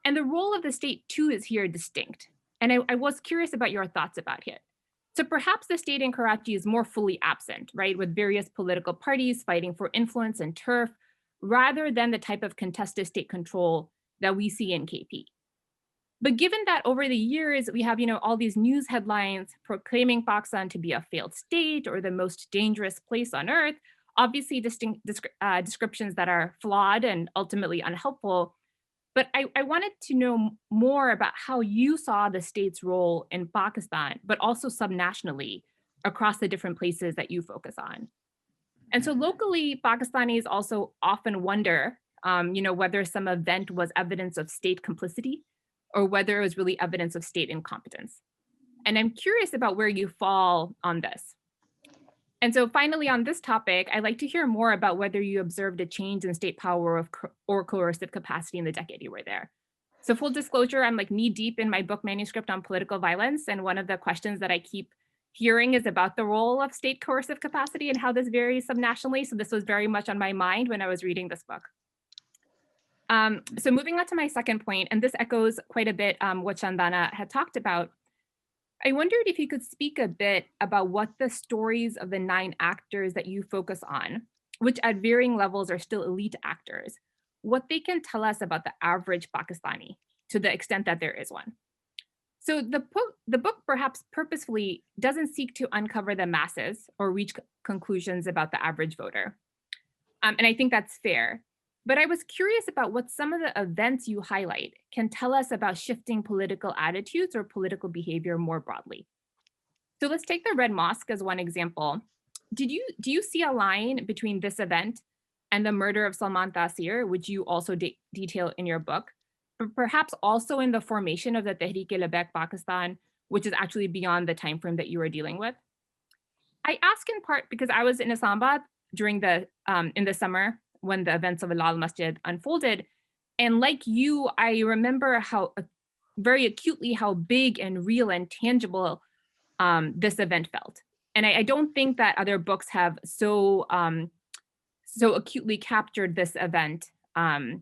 D: And the role of the state, too, is here distinct. And I was curious about your thoughts about it. So perhaps the state in Karachi is more fully absent, right, with various political parties fighting for influence and turf, rather than the type of contested state control that we see in KP. But given that over the years, we have, all these news headlines proclaiming Pakistan to be a failed state or the most dangerous place on earth, obviously descriptions that are flawed and ultimately unhelpful. But I wanted to know more about how you saw the state's role in Pakistan, but also subnationally across the different places that you focus on. And so locally, Pakistanis also often wonder, whether some event was evidence of state complicity or whether it was really evidence of state incompetence. And I'm curious about where you fall on this. And so finally, on this topic, I'd like to hear more about whether you observed a change in state power or coercive capacity in the decade you were there. So full disclosure, I'm like knee deep in my book manuscript on political violence. And one of the questions that I keep hearing is about the role of state coercive capacity and how this varies subnationally. So this was very much on my mind when I was reading this book. So moving on to my second point, and this echoes quite a bit what Shandana had talked about. I wondered if you could speak a bit about what the stories of the 9 actors that you focus on, which at varying levels are still elite actors, what they can tell us about the average Pakistani, to the extent that there is one. So the book perhaps purposefully doesn't seek to uncover the masses or reach conclusions about the average voter. And I think that's fair. But I was curious about what some of the events you highlight can tell us about shifting political attitudes or political behavior more broadly. So let's take the Red Mosque as one example. Do you see a line between this event and the murder of Salman Taseer, which you also detail in your book, but perhaps also in the formation of the Tehreek-e-Labbaik Pakistan, which is actually beyond the time frame that you were dealing with? I ask in part because I was in Islamabad during in the summer when the events of Al Masjid unfolded. And like you, I remember how very acutely how big and real and tangible this event felt. And I don't think that other books have so acutely captured this event and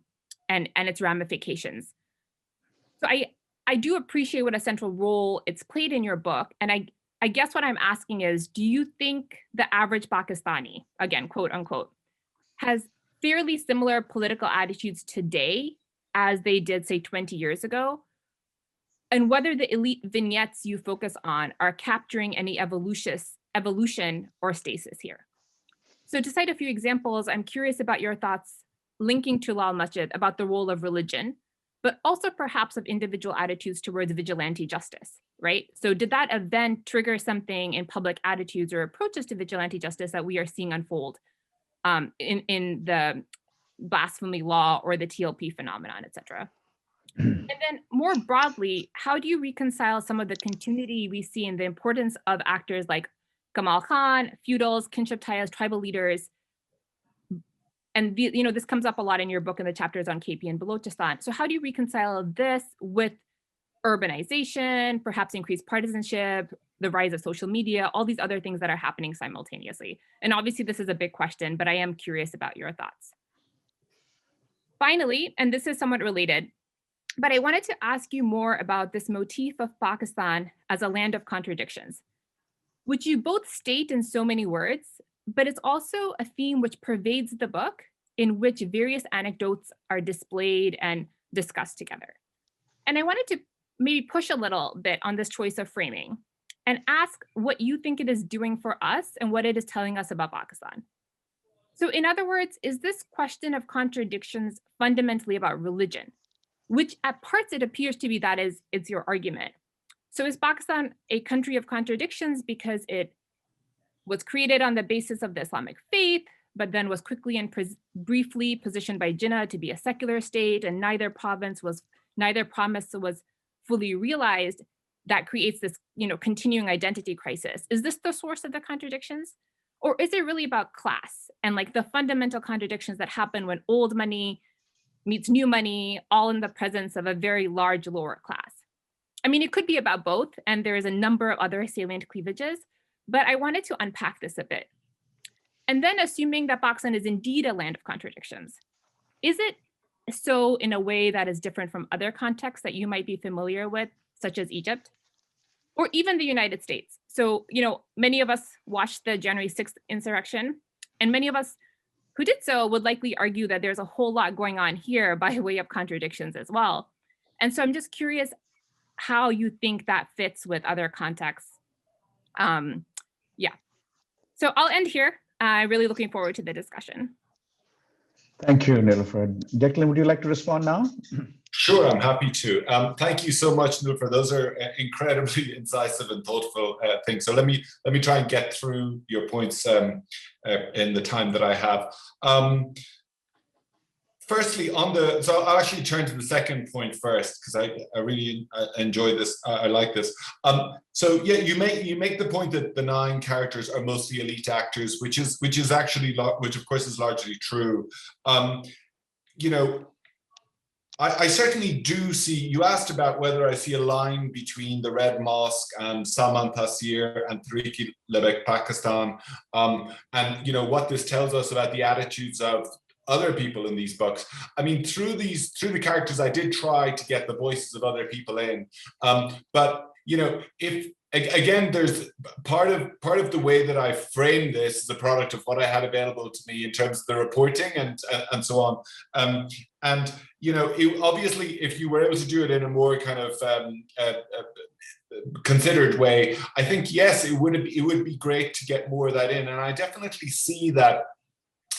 D: its ramifications. So I do appreciate what a central role it's played in your book. And I guess what I'm asking is, do you think the average Pakistani, again, quote unquote, has fairly similar political attitudes today as they did, say, 20 years ago? And whether the elite vignettes you focus on are capturing any evolution or stasis here. So to cite a few examples, I'm curious about your thoughts linking to Lal Masjid about the role of religion, but also perhaps of individual attitudes towards vigilante justice, right? So did that event trigger something in public attitudes or approaches to vigilante justice that we are seeing unfold in the blasphemy law or the TLP phenomenon, et cetera? And then more broadly, how do you reconcile some of the continuity we see in the importance of actors like Kamal Khan, feudals, kinship ties, tribal leaders? And this comes up a lot in your book in the chapters on KP and Balochistan. So how do you reconcile this with urbanization, perhaps increased partisanship, the rise of social media, all these other things that are happening simultaneously? And obviously this is a big question, but I am curious about your thoughts. Finally, and this is somewhat related, But I wanted to ask you more about this motif of Pakistan as a land of contradictions, which you both state in so many words, but it's also a theme which pervades the book, in which various anecdotes are displayed and discussed together. And I wanted to maybe push a little bit on this choice of framing and ask what you think it is doing for us and what it is telling us about Pakistan. So in other words, is this question of contradictions fundamentally about religion, which at parts it appears to be that it's your argument. So is Pakistan a country of contradictions because it was created on the basis of the Islamic faith, but then was quickly and briefly positioned by Jinnah to be a secular state, and neither promise was fully realized? That creates this, continuing identity crisis. Is this the source of the contradictions? Or is it really about class and like the fundamental contradictions that happen when old money meets new money, all in the presence of a very large lower class? I mean, it could be about both, and there is a number of other salient cleavages, but I wanted to unpack this a bit. And then assuming that Pakistan is indeed a land of contradictions, is it so in a way that is different from other contexts that you might be familiar with, such as Egypt, or even the United States? So, many of us watched the January 6th insurrection, and many of us who did so would likely argue that there's a whole lot going on here by way of contradictions as well. And so I'm just curious how you think that fits with other contexts. So I'll end here. Really looking forward to the discussion.
A: Thank you, Niloufer. Declan, would you like to respond now?
B: Sure, I'm happy to. Thank you so much, Niloufer. Those are incredibly incisive and thoughtful things. So let me try and get through your points in the time that I have. Firstly, so I'll actually turn to the second point first, because I really enjoy this. I like this. So yeah, you make the point that the 9 characters are mostly elite actors, which of course is largely true. I certainly do see, you asked about whether I see a line between the Red Mosque and Salman Taseer and Tehreek-e-Labbaik Pakistan, and what this tells us about the attitudes of other people in these books. I mean, through the characters, I did try to get the voices of other people in, but again, there's part of the way that I frame this is a product of what I had available to me in terms of the reporting and so on. Obviously, if you were able to do it in a more kind of considered way, I think yes, it would be great to get more of that in, and I definitely see that.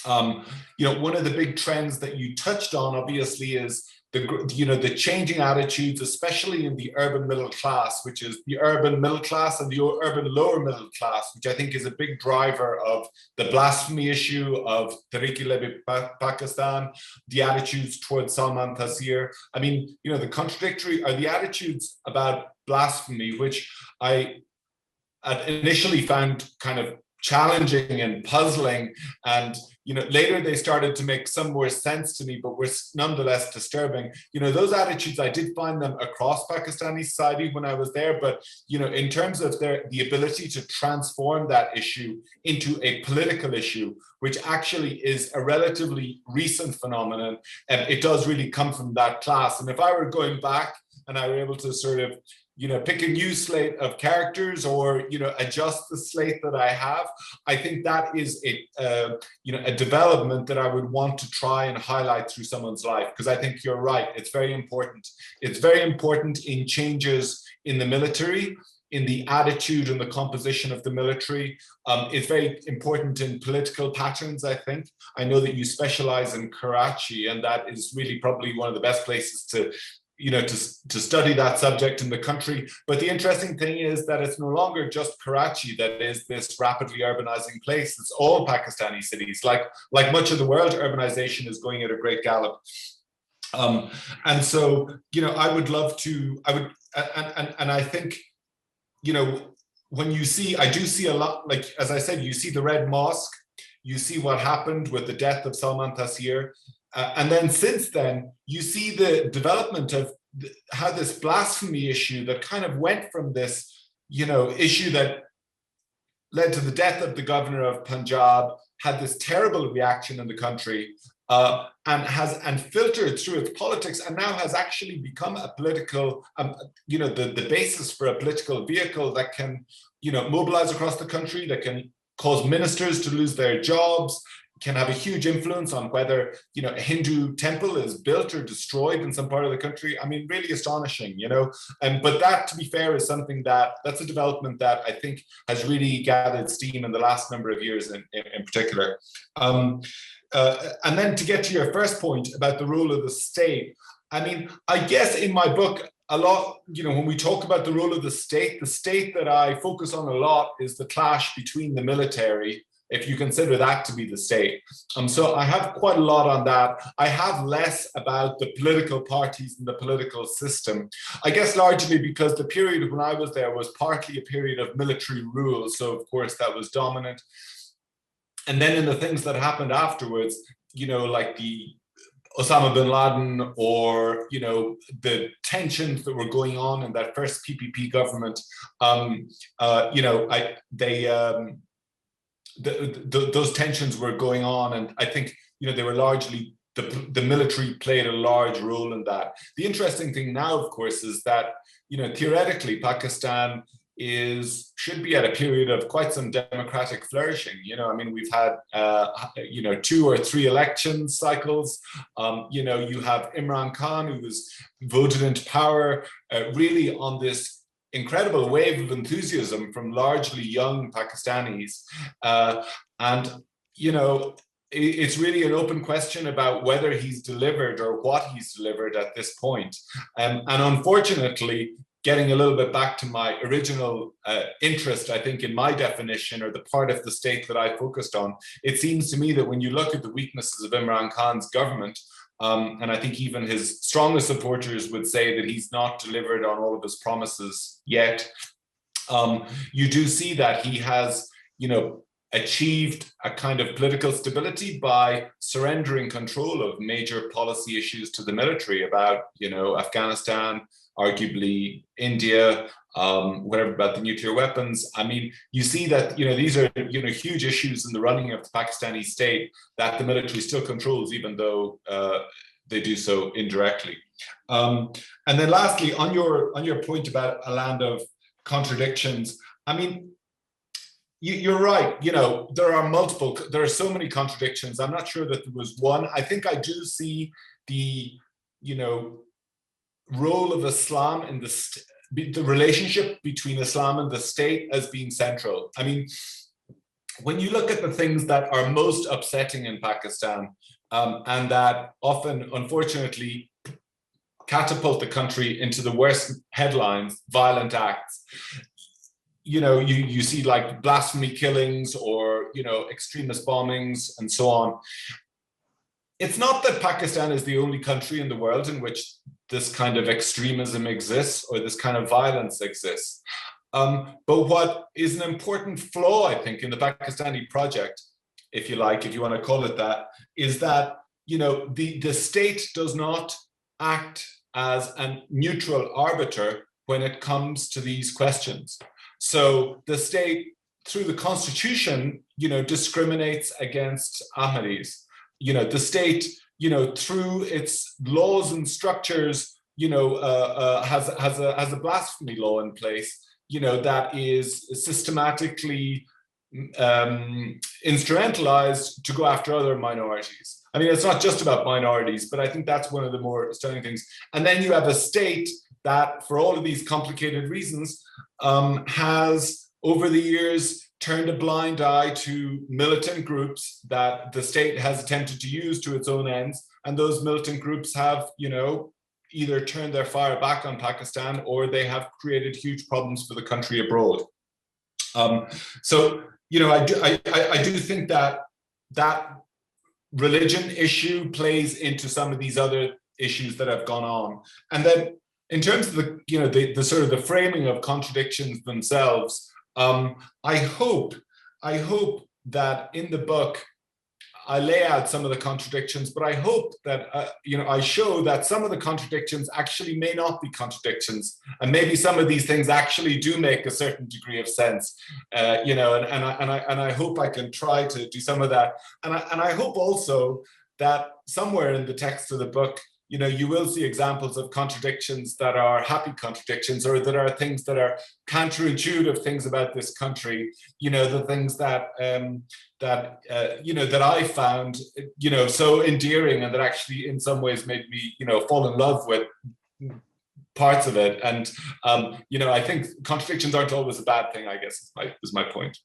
B: One of the big trends that you touched on, obviously, is the changing attitudes, especially in the urban middle class, which is the urban middle class and the urban lower middle class, which I think is a big driver of the blasphemy issue of Tehreek-e-Labbaik Pakistan, the attitudes towards Salman Taseer. I mean, the contradictory are the attitudes about blasphemy, which I initially found kind of challenging and puzzling, and later they started to make some more sense to me, but were nonetheless disturbing. Those attitudes, I did find them across Pakistani society when I was there, but in terms of the ability to transform that issue into a political issue, which actually is a relatively recent phenomenon, and it does really come from that class. And if I were going back and I were able to sort of pick a new slate of characters or, adjust the slate that I have, I think that is a development that I would want to try and highlight through someone's life, because I think you're right. It's very important. It's very important in changes in the military, in the attitude and the composition of the military. It's very important in political patterns, I think. I know that you specialize in Karachi, and that is really probably one of the best places to study that subject in the country. But the interesting thing is that it's no longer just Karachi that is this rapidly urbanizing place. It's all Pakistani cities. Like much of the world, urbanization is going at a great gallop. And so, I would love to, and I think, when I do see a lot, like, as I said, you see the Red Mosque, you see what happened with the death of Salman Taseer. And then since then, you see the development of how this blasphemy issue that kind of went from this, issue that led to the death of the governor of Punjab, had this terrible reaction in the country, and filtered through its politics, and now has actually become a political, the basis for a political vehicle that can, mobilize across the country, that can cause ministers to lose their jobs, can have a huge influence on whether, a Hindu temple is built or destroyed in some part of the country. I mean, really astonishing, but that, to be fair, is something that's a development that I think has really gathered steam in the last number of years in particular. And then to get to your first point about the role of the state, I mean, I guess in my book, a lot, when we talk about the role of the state that I focus on a lot is the clash between the military, if you consider that to be the state. So I have quite a lot on that. I have less about the political parties and the political system, I guess largely because the period when I was there was partly a period of military rule. So of course that was dominant. And then in the things that happened afterwards, like the Osama bin Laden, or the tensions that were going on in that first PPP government, those tensions were going on, and I think they were largely the military played a large role in that. The interesting thing now, of course, is that theoretically Pakistan should be at a period of quite some democratic flourishing. I mean, we've had 2 or 3 election cycles. You have Imran Khan, who was voted into power really on this incredible wave of enthusiasm from largely young Pakistanis. And it's really an open question about whether he's delivered or what he's delivered at this point. And unfortunately, getting a little bit back to my original interest, I think, in my definition, or the part of the state that I focused on, it seems to me that when you look at the weaknesses of Imran Khan's government, and I think even his strongest supporters would say that he's not delivered on all of his promises yet, you do see that he has, achieved a kind of political stability by surrendering control of major policy issues to the military about, Afghanistan, arguably India, whatever about the nuclear weapons. I mean, you see that, these are, huge issues in the running of the Pakistani state that the military still controls, even though they do so indirectly. And then lastly, on your point about a land of contradictions, I mean, you're right. There are so many contradictions. I'm not sure that there was one. I think I do see the, role of Islam in the relationship between Islam and the state as being central. I mean, when you look at the things that are most upsetting in Pakistan, and that often, unfortunately, catapult the country into the worst headlines, violent acts, you see like blasphemy killings or, extremist bombings and so on. It's not that Pakistan is the only country in the world in which this kind of extremism exists or this kind of violence exists. But what is an important flaw, I think, in the Pakistani project, if you want to call it that, is that, the state does not act as a neutral arbiter when it comes to these questions. So the state, through the constitution, discriminates against Ahmadis. The state, through its laws and structures, has a blasphemy law in place, that is systematically instrumentalized to go after other minorities. I mean, it's not just about minorities, but I think that's one of the more stunning things. And then you have a state that, for all of these complicated reasons, has over the years turned a blind eye to militant groups that the state has attempted to use to its own ends. And those militant groups have, either turned their fire back on Pakistan, or they have created huge problems for the country abroad. So, I do think that religion issue plays into some of these other issues that have gone on. And then in terms of the sort of the framing of contradictions themselves, I hope that in the book I lay out some of the contradictions, but I hope that I show that some of the contradictions actually may not be contradictions, and maybe some of these things actually do make a certain degree of sense. And I hope I can try to do some of that, and I hope also that somewhere in the text of the book, you will see examples of contradictions that are happy contradictions, or that are things that are counterintuitive things about this country. The things that that I found so endearing, and that actually in some ways made me fall in love with parts of it. And I think contradictions aren't always a bad thing, I guess, is my point.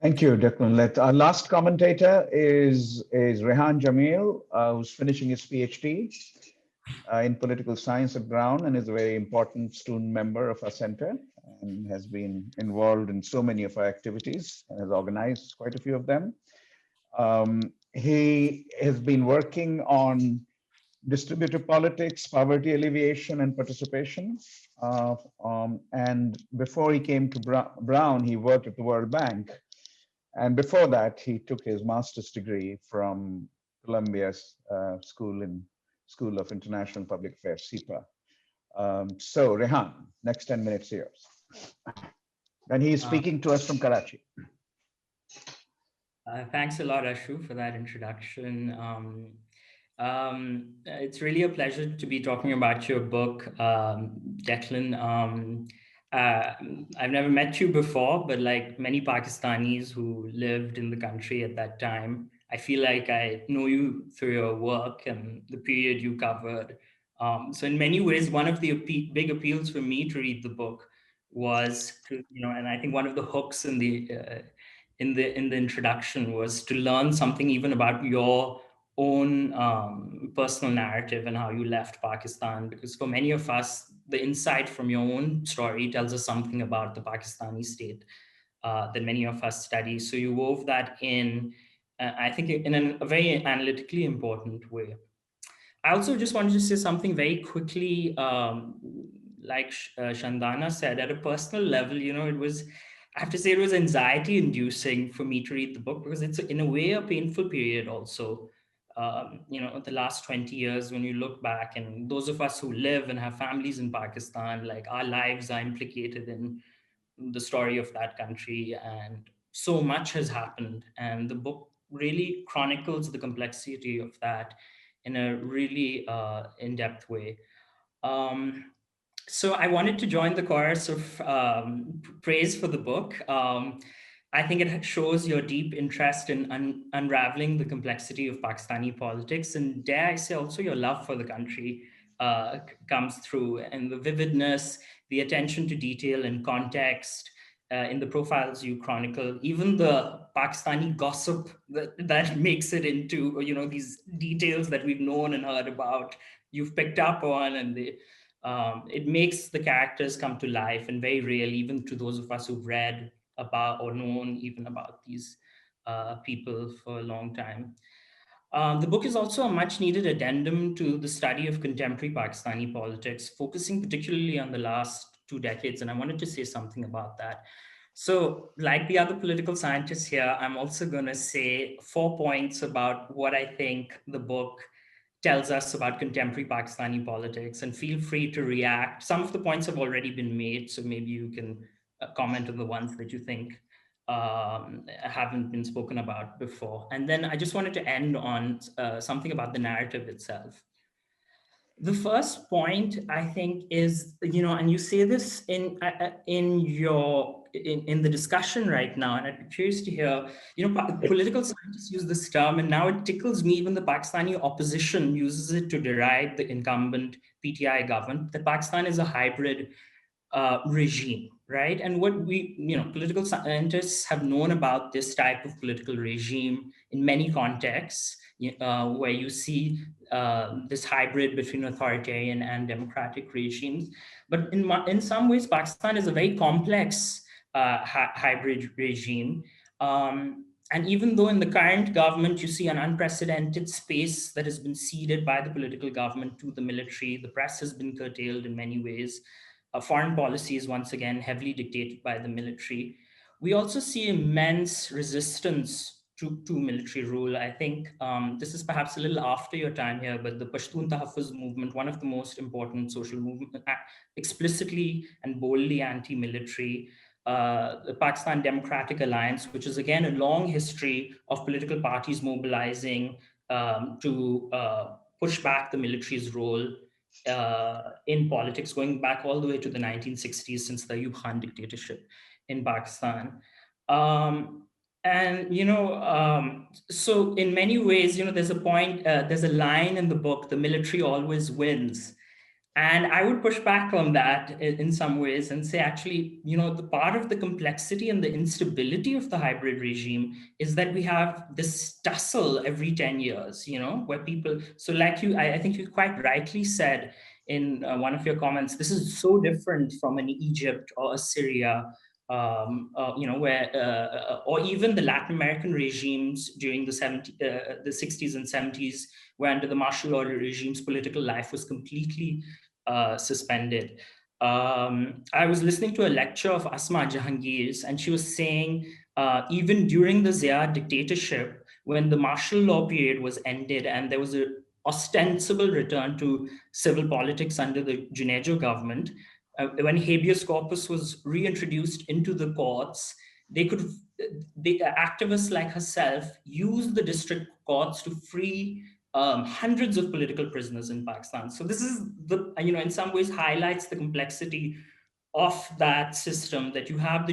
A: Thank you, Declan. Our last commentator is Rehan Jamil, who's finishing his PhD in political science at Brown, and is a very important student member of our center, and has been involved in so many of our activities and has organized quite a few of them. He has been working on distributive politics, poverty alleviation, and participation. And before he came to Brown, he worked at the World Bank. And before that, he took his master's degree from Columbia's School of International Public Affairs, SIPA. So Rehan, next 10 minutes yours. And he is speaking to us from Karachi.
E: Thanks a lot, Ashu, for that introduction. It's really a pleasure to be talking about your book, Declan. I've never met you before, but like many Pakistanis who lived in the country at that time, I feel like I know you through your work and the period you covered. So in many ways, one of the big appeals for me to read the book was to, and I think one of the hooks in the introduction was to learn something even about your own personal narrative and how you left Pakistan, because for many of us, the insight from your own story tells us something about the Pakistani state that many of us study. So you wove that in, I think, in a very analytically important way. I also just wanted to say something very quickly, like Shandana said, at a personal level, I have to say it was anxiety inducing for me to read the book, because it's in a way a painful period also. The last 20 years, when you look back, and those of us who live and have families in Pakistan, like our lives are implicated in the story of that country, and so much has happened. And the book really chronicles the complexity of that in a really in-depth way. So I wanted to join the chorus of praise for the book. I think it shows your deep interest in unraveling the complexity of Pakistani politics, and dare I say also your love for the country comes through, and the vividness, the attention to detail and context in the profiles you chronicle, even the Pakistani gossip that makes it into these details that we've known and heard about, you've picked up on, and it makes the characters come to life and very real, even to those of us who've read about or known even about these people for a long time. The book is also a much needed addendum to the study of contemporary Pakistani politics, focusing particularly on the last 2 decades. And I wanted to say something about that. So like the other political scientists here, I'm also going to say 4 points about what I think the book tells us about contemporary Pakistani politics, and feel free to react. Some of the points have already been made, so maybe you can comment on the ones that you think haven't been spoken about before. And then I just wanted to end on something about the narrative itself. The first point, I think, is, and you say this in the discussion right now, and I'd be curious to hear, political scientists use this term, and now it tickles me, even the Pakistani opposition uses it to deride the incumbent PTI government, that Pakistan is a hybrid regime, right? And what we, political scientists have known about this type of political regime in many contexts, where you see this hybrid between authoritarian and democratic regimes. But in some ways, Pakistan is a very complex hybrid regime. And even though in the current government, you see an unprecedented space that has been ceded by the political government to the military, the press has been curtailed in many ways. Foreign policy is once again heavily dictated by the military. We also see immense resistance to military rule. I think this is perhaps a little after your time here, but the Pashtun Tahaffuz movement, one of the most important social movements, explicitly and boldly anti-military, the Pakistan Democratic Alliance, which is again a long history of political parties mobilizing to push back the military's role in politics, going back all the way to the 1960s, since the Ayub Khan dictatorship in Pakistan. So in many ways, there's a point, there's a line in the book, the military always wins. And I would push back on that in some ways and say, actually, the part of the complexity and the instability of the hybrid regime is that we have this tussle every 10 years, where people, so like I think you quite rightly said in one of your comments, this is so different from an Egypt or a Syria, where, or even the Latin American regimes during the 60s and 70s, where under the martial law regimes, political life was completely suspended. I was listening to a lecture of Asma Jahangir's, and she was saying, even during the Zia dictatorship, when the martial law period was ended and there was an ostensible return to civil politics under the Junejo government, when habeas corpus was reintroduced into the courts, the activists like herself used the district courts to free hundreds of political prisoners in Pakistan. So this is in some ways highlights the complexity of that system, that you have the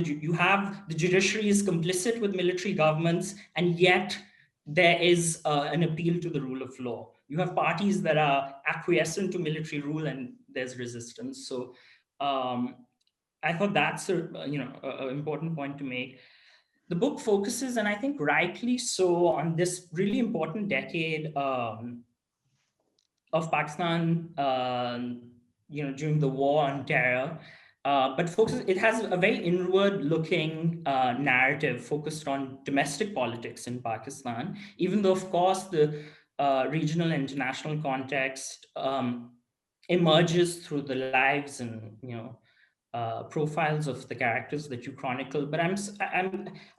E: judiciary is complicit with military governments, and yet there is an appeal to the rule of law. You have parties that are acquiescent to military rule, and there's resistance. So I thought that's an important point to make. The book focuses, and I think rightly so, on this really important decade of Pakistan, during the war on terror. But it has a very inward-looking narrative focused on domestic politics in Pakistan, even though, of course, the regional and international context emerges through the lives and profiles of the characters that you chronicle. But I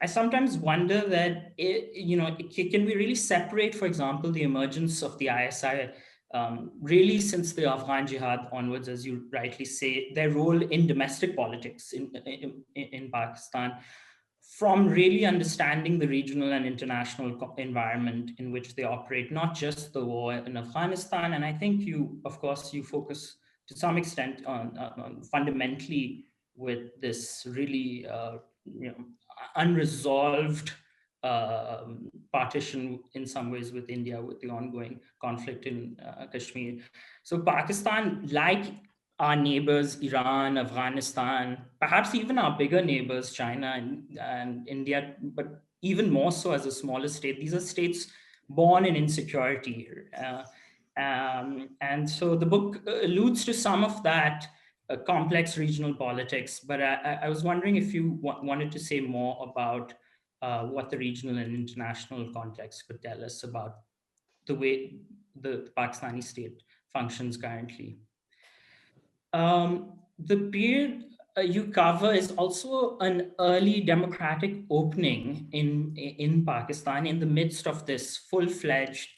E: sometimes wonder that can we really separate, for example, the emergence of the ISI really since the Afghan jihad onwards, as you rightly say, their role in domestic politics in Pakistan, from really understanding the regional and international environment in which they operate, not just the war in Afghanistan. And I think you focus to some extent on fundamentally with this really unresolved partition in some ways with India, with the ongoing conflict in Kashmir. So Pakistan, like our neighbors, Iran, Afghanistan, perhaps even our bigger neighbors, China and India, but even more so as a smaller state, these are states born in insecurity. And so the book alludes to some of that complex regional politics, but I was wondering if you wanted to say more about what the regional and international context could tell us about the way the Pakistani state functions currently. The period you cover is also an early democratic opening in Pakistan in the midst of this full-fledged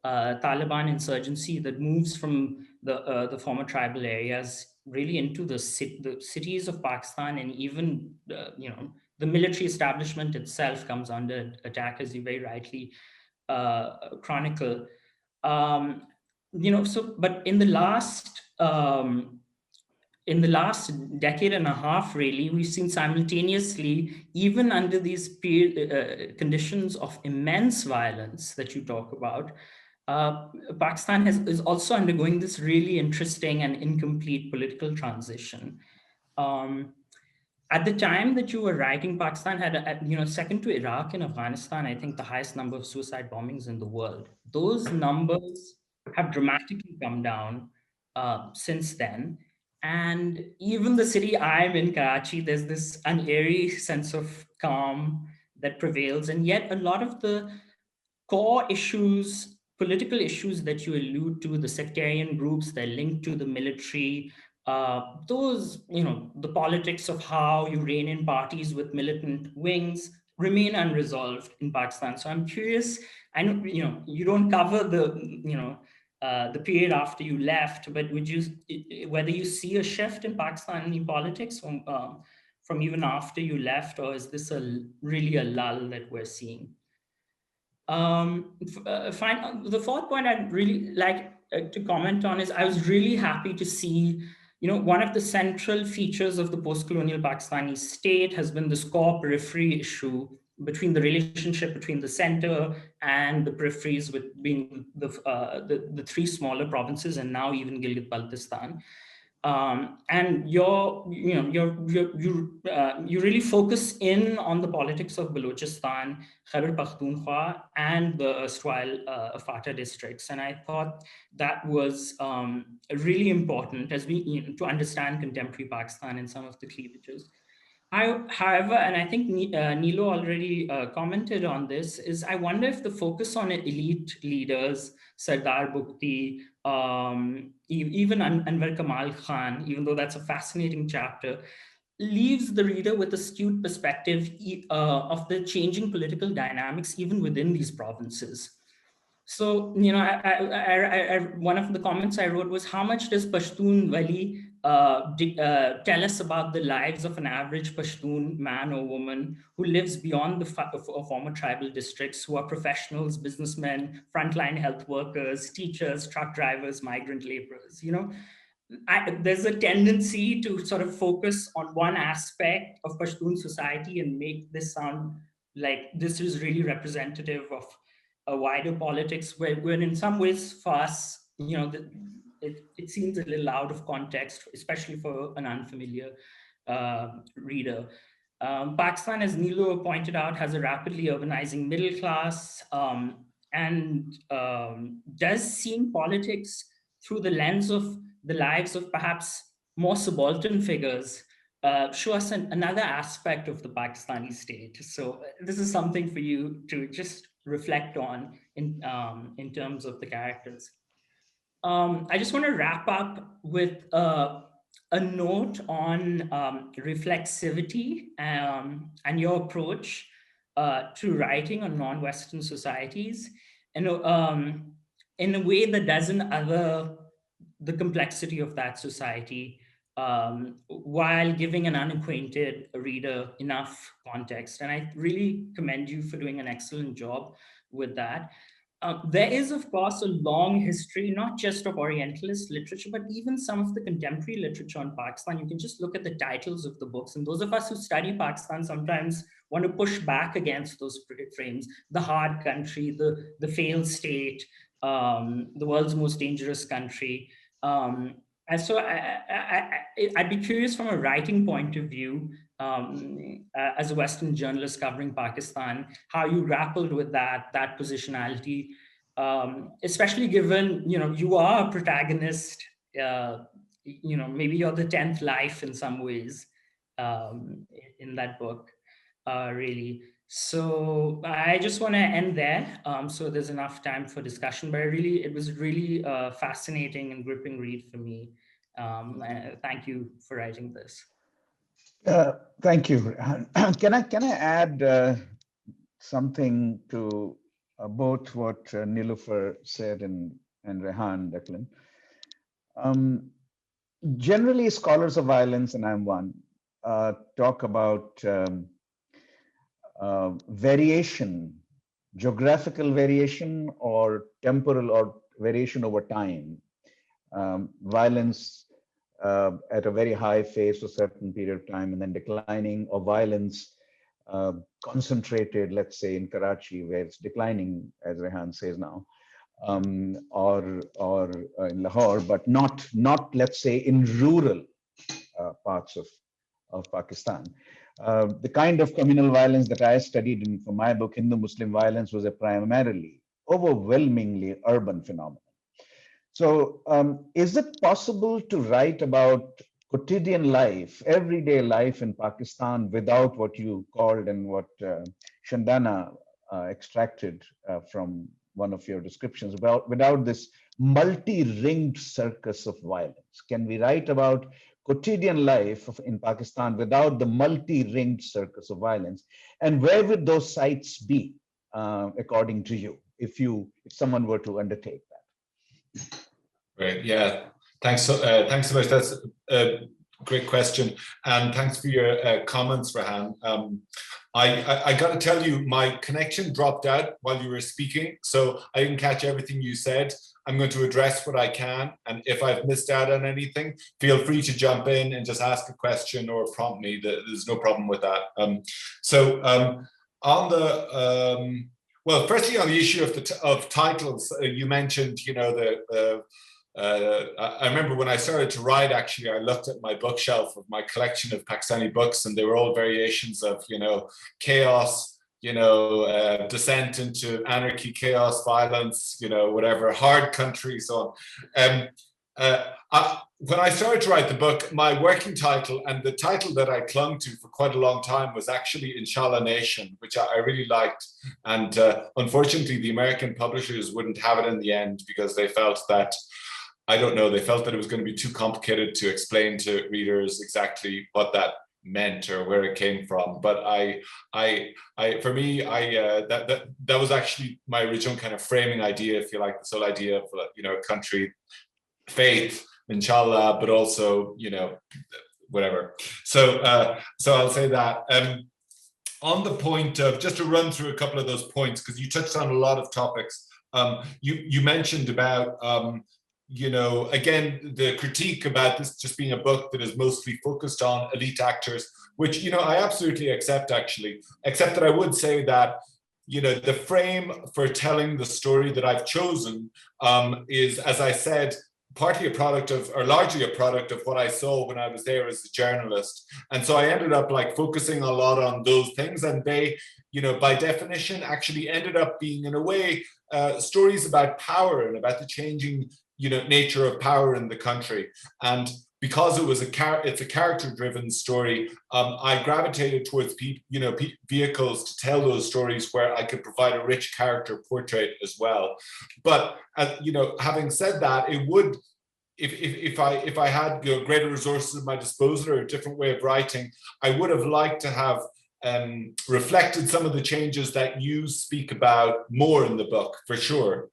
E: Taliban insurgency that moves from the former tribal areas really into the cities of Pakistan, and even the military establishment itself comes under attack, as you very rightly chronicle. But in the last decade and a half, really, we've seen simultaneously, even under these conditions of immense violence that you talk about, Pakistan is also undergoing this really interesting and incomplete political transition. At the time that you were writing, Pakistan had, second to Iraq and Afghanistan, I think the highest number of suicide bombings in the world. Those numbers have dramatically come down since then. And even the city I'm in, Karachi, there's this uneasy sense of calm that prevails. And yet a lot of the core issues, political issues that you allude to, the sectarian groups that are linked to the military, those, the politics of how you rein in parties with militant wings remain unresolved in Pakistan. So I'm curious, I know, you don't cover the period after you left, but whether you see a shift in Pakistani politics from even after you left, or is this really a lull that we're seeing? The fourth point I'd really like to comment on is I was really happy to see, one of the central features of the post-colonial Pakistani state has been this core periphery issue between the relationship between the center and the peripheries, with being the three smaller provinces and now even Gilgit-Baltistan. And you really focus in on the politics of Balochistan, Khyber Pakhtunkhwa, and the erstwhile FATA districts. And I thought that was really important as we to understand contemporary Pakistan and some of the cleavages. However, and I think Nilo already commented on this, is I wonder if the focus on elite leaders, Sardar Bukti, even Anwar Kamal Khan, even though that's a fascinating chapter, leaves the reader with a skewed perspective of the changing political dynamics even within these provinces. So, one of the comments I wrote was, how much does Pashtun Wali tell us about the lives of an average Pashtun man or woman who lives beyond the former tribal districts, who are professionals, businessmen, frontline health workers, teachers, truck drivers, migrant laborers? There's a tendency to sort of focus on one aspect of Pashtun society and make this sound like this is really representative of a wider politics, when in some ways for us, it seems a little out of context, especially for an unfamiliar reader. Pakistan, as Nilo pointed out, has a rapidly urbanizing middle class, and does seeing politics through the lens of the lives of perhaps more subaltern figures show us another aspect of the Pakistani state. So this is something for you to just reflect on in terms of the characters. I just want to wrap up with a note on reflexivity and your approach to writing on non-Western societies, and in a way that doesn't other the complexity of that society, while giving an unacquainted reader enough context. And I really commend you for doing an excellent job with that. There is, of course, a long history, not just of Orientalist literature, but even some of the contemporary literature on Pakistan. You can just look at the titles of the books. And those of us who study Pakistan sometimes want to push back against those frames: the hard country, the failed state, the world's most dangerous country. And so I'd be curious from a writing point of view, as a Western journalist covering Pakistan, how you grappled with that positionality, especially given, you are a protagonist, maybe you're the 10th life in some ways in that book, really. So I just want to end there, so there's enough time for discussion, but it was really a fascinating and gripping read for me. Thank you for writing this.
A: Thank you. Can I add something to both what Niloufer said and Rehan, Declan? Generally, scholars of violence, and I'm one, talk about variation, geographical variation or temporal or variation over time. Violence at a very high phase for a certain period of time and then declining, or violence concentrated, let's say in Karachi, where it's declining, as Rehan says now, or in Lahore, but not let's say in rural parts of Pakistan. The kind of communal violence that I studied for my book, Hindu-Muslim violence, was a primarily, overwhelmingly urban phenomenon. So is it possible to write about quotidian life, everyday life in Pakistan without what you called and what Shandana extracted from one of your descriptions, without this multi-ringed circus of violence? Can we write about quotidian life in Pakistan without the multi-ringed circus of violence? And where would those sites be, according to you, if someone were to undertake that?
B: Great. Yeah. Thanks so much. That's Great question, and thanks for your comments, Rehan. I got to tell you, my connection dropped out while you were speaking, so I didn't catch everything you said. I'm going to address what I can, and if I've missed out on anything, feel free to jump in and just ask a question or prompt me. There's no problem with that. On the well, firstly, on the issue of titles, you mentioned, you know, I remember when I started to write, actually, I looked at my bookshelf of my collection of Pakistani books, and they were all variations of, you know, chaos, you know, descent into anarchy, chaos, violence, you know, whatever, hard country, so on. When I started to write the book, my working title and the title that I clung to for quite a long time was actually Inshallah Nation, which I really liked. And unfortunately, the American publishers wouldn't have it in the end because they felt that, I don't know, they felt that it was going to be too complicated to explain to readers exactly what that meant or where it came from. But for me, that was actually my original kind of framing idea, if you like, this whole idea of, you know, a country, faith, inshallah, but also, you know, whatever. So I'll say that. On the point of, just to run through a couple of those points, because you touched on a lot of topics. You mentioned about, you know, again, the critique about this just being a book that is mostly focused on elite actors, which, you know, I absolutely accept, actually, except that I would say that, you know, the frame for telling the story that I've chosen is, as I said, partly a product of, or largely a product of, what I saw when I was there as a journalist. And so I ended up like focusing a lot on those things, and they, you know, by definition, actually ended up being, in a way, stories about power and about the changing, you know, nature of power in the country. And because it was it's a character-driven story, I gravitated towards vehicles to tell those stories where I could provide a rich character portrait as well. But you know, having said that, it would, if I had, you know, greater resources at my disposal or a different way of writing, I would have liked to have reflected some of the changes that you speak about more in the book, for sure.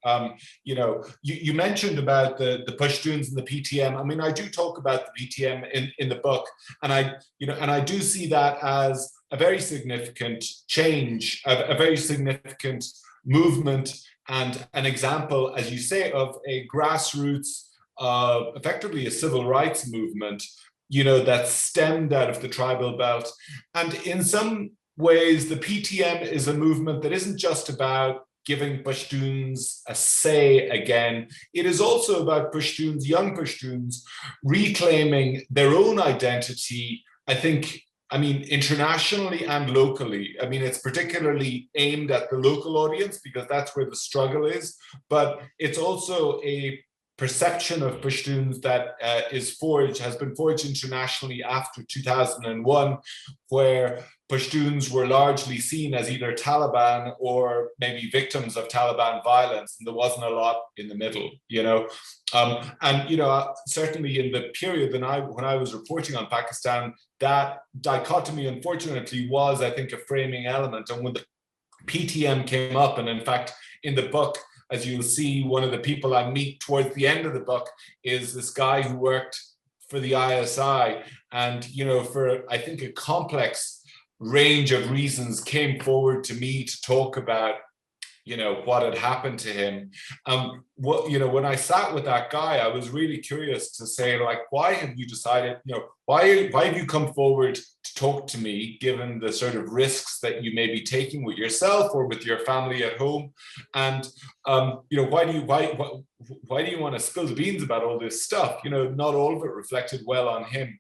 B: You know, you mentioned about the Pashtuns and the PTM. I mean, I do talk about the PTM in the book, and I do see that as a very significant change, a very significant movement, and an example, as you say, of a grassroots, effectively a civil rights movement, you know, that stemmed out of the tribal belt. And in some ways, the PTM is a movement that isn't just about giving Pashtuns a say again. It is also about Pashtuns, young Pashtuns, reclaiming their own identity, I think, I mean, internationally and locally. I mean, it's particularly aimed at the local audience because that's where the struggle is, but it's also a perception of Pashtuns that has been forged internationally after 2001, where Pashtuns were largely seen as either Taliban or maybe victims of Taliban violence, and there wasn't a lot in the middle, you know. And you know, certainly in the period when I was reporting on Pakistan, that dichotomy, unfortunately, was, I think, a framing element. And when the PTM came up, and in fact, in the book, as you'll see, one of the people I meet towards the end of the book is this guy who worked for the ISI, and, you know, for, I think, a complex range of reasons came forward to me to talk about, you know, what had happened to him. You know, when I sat with that guy, I was really curious to say, like, why have you decided, you know, why have you come forward to talk to me, given the sort of risks that you may be taking with yourself or with your family at home? And, you know, why do you want to spill the beans about all this stuff? You know, not all of it reflected well on him.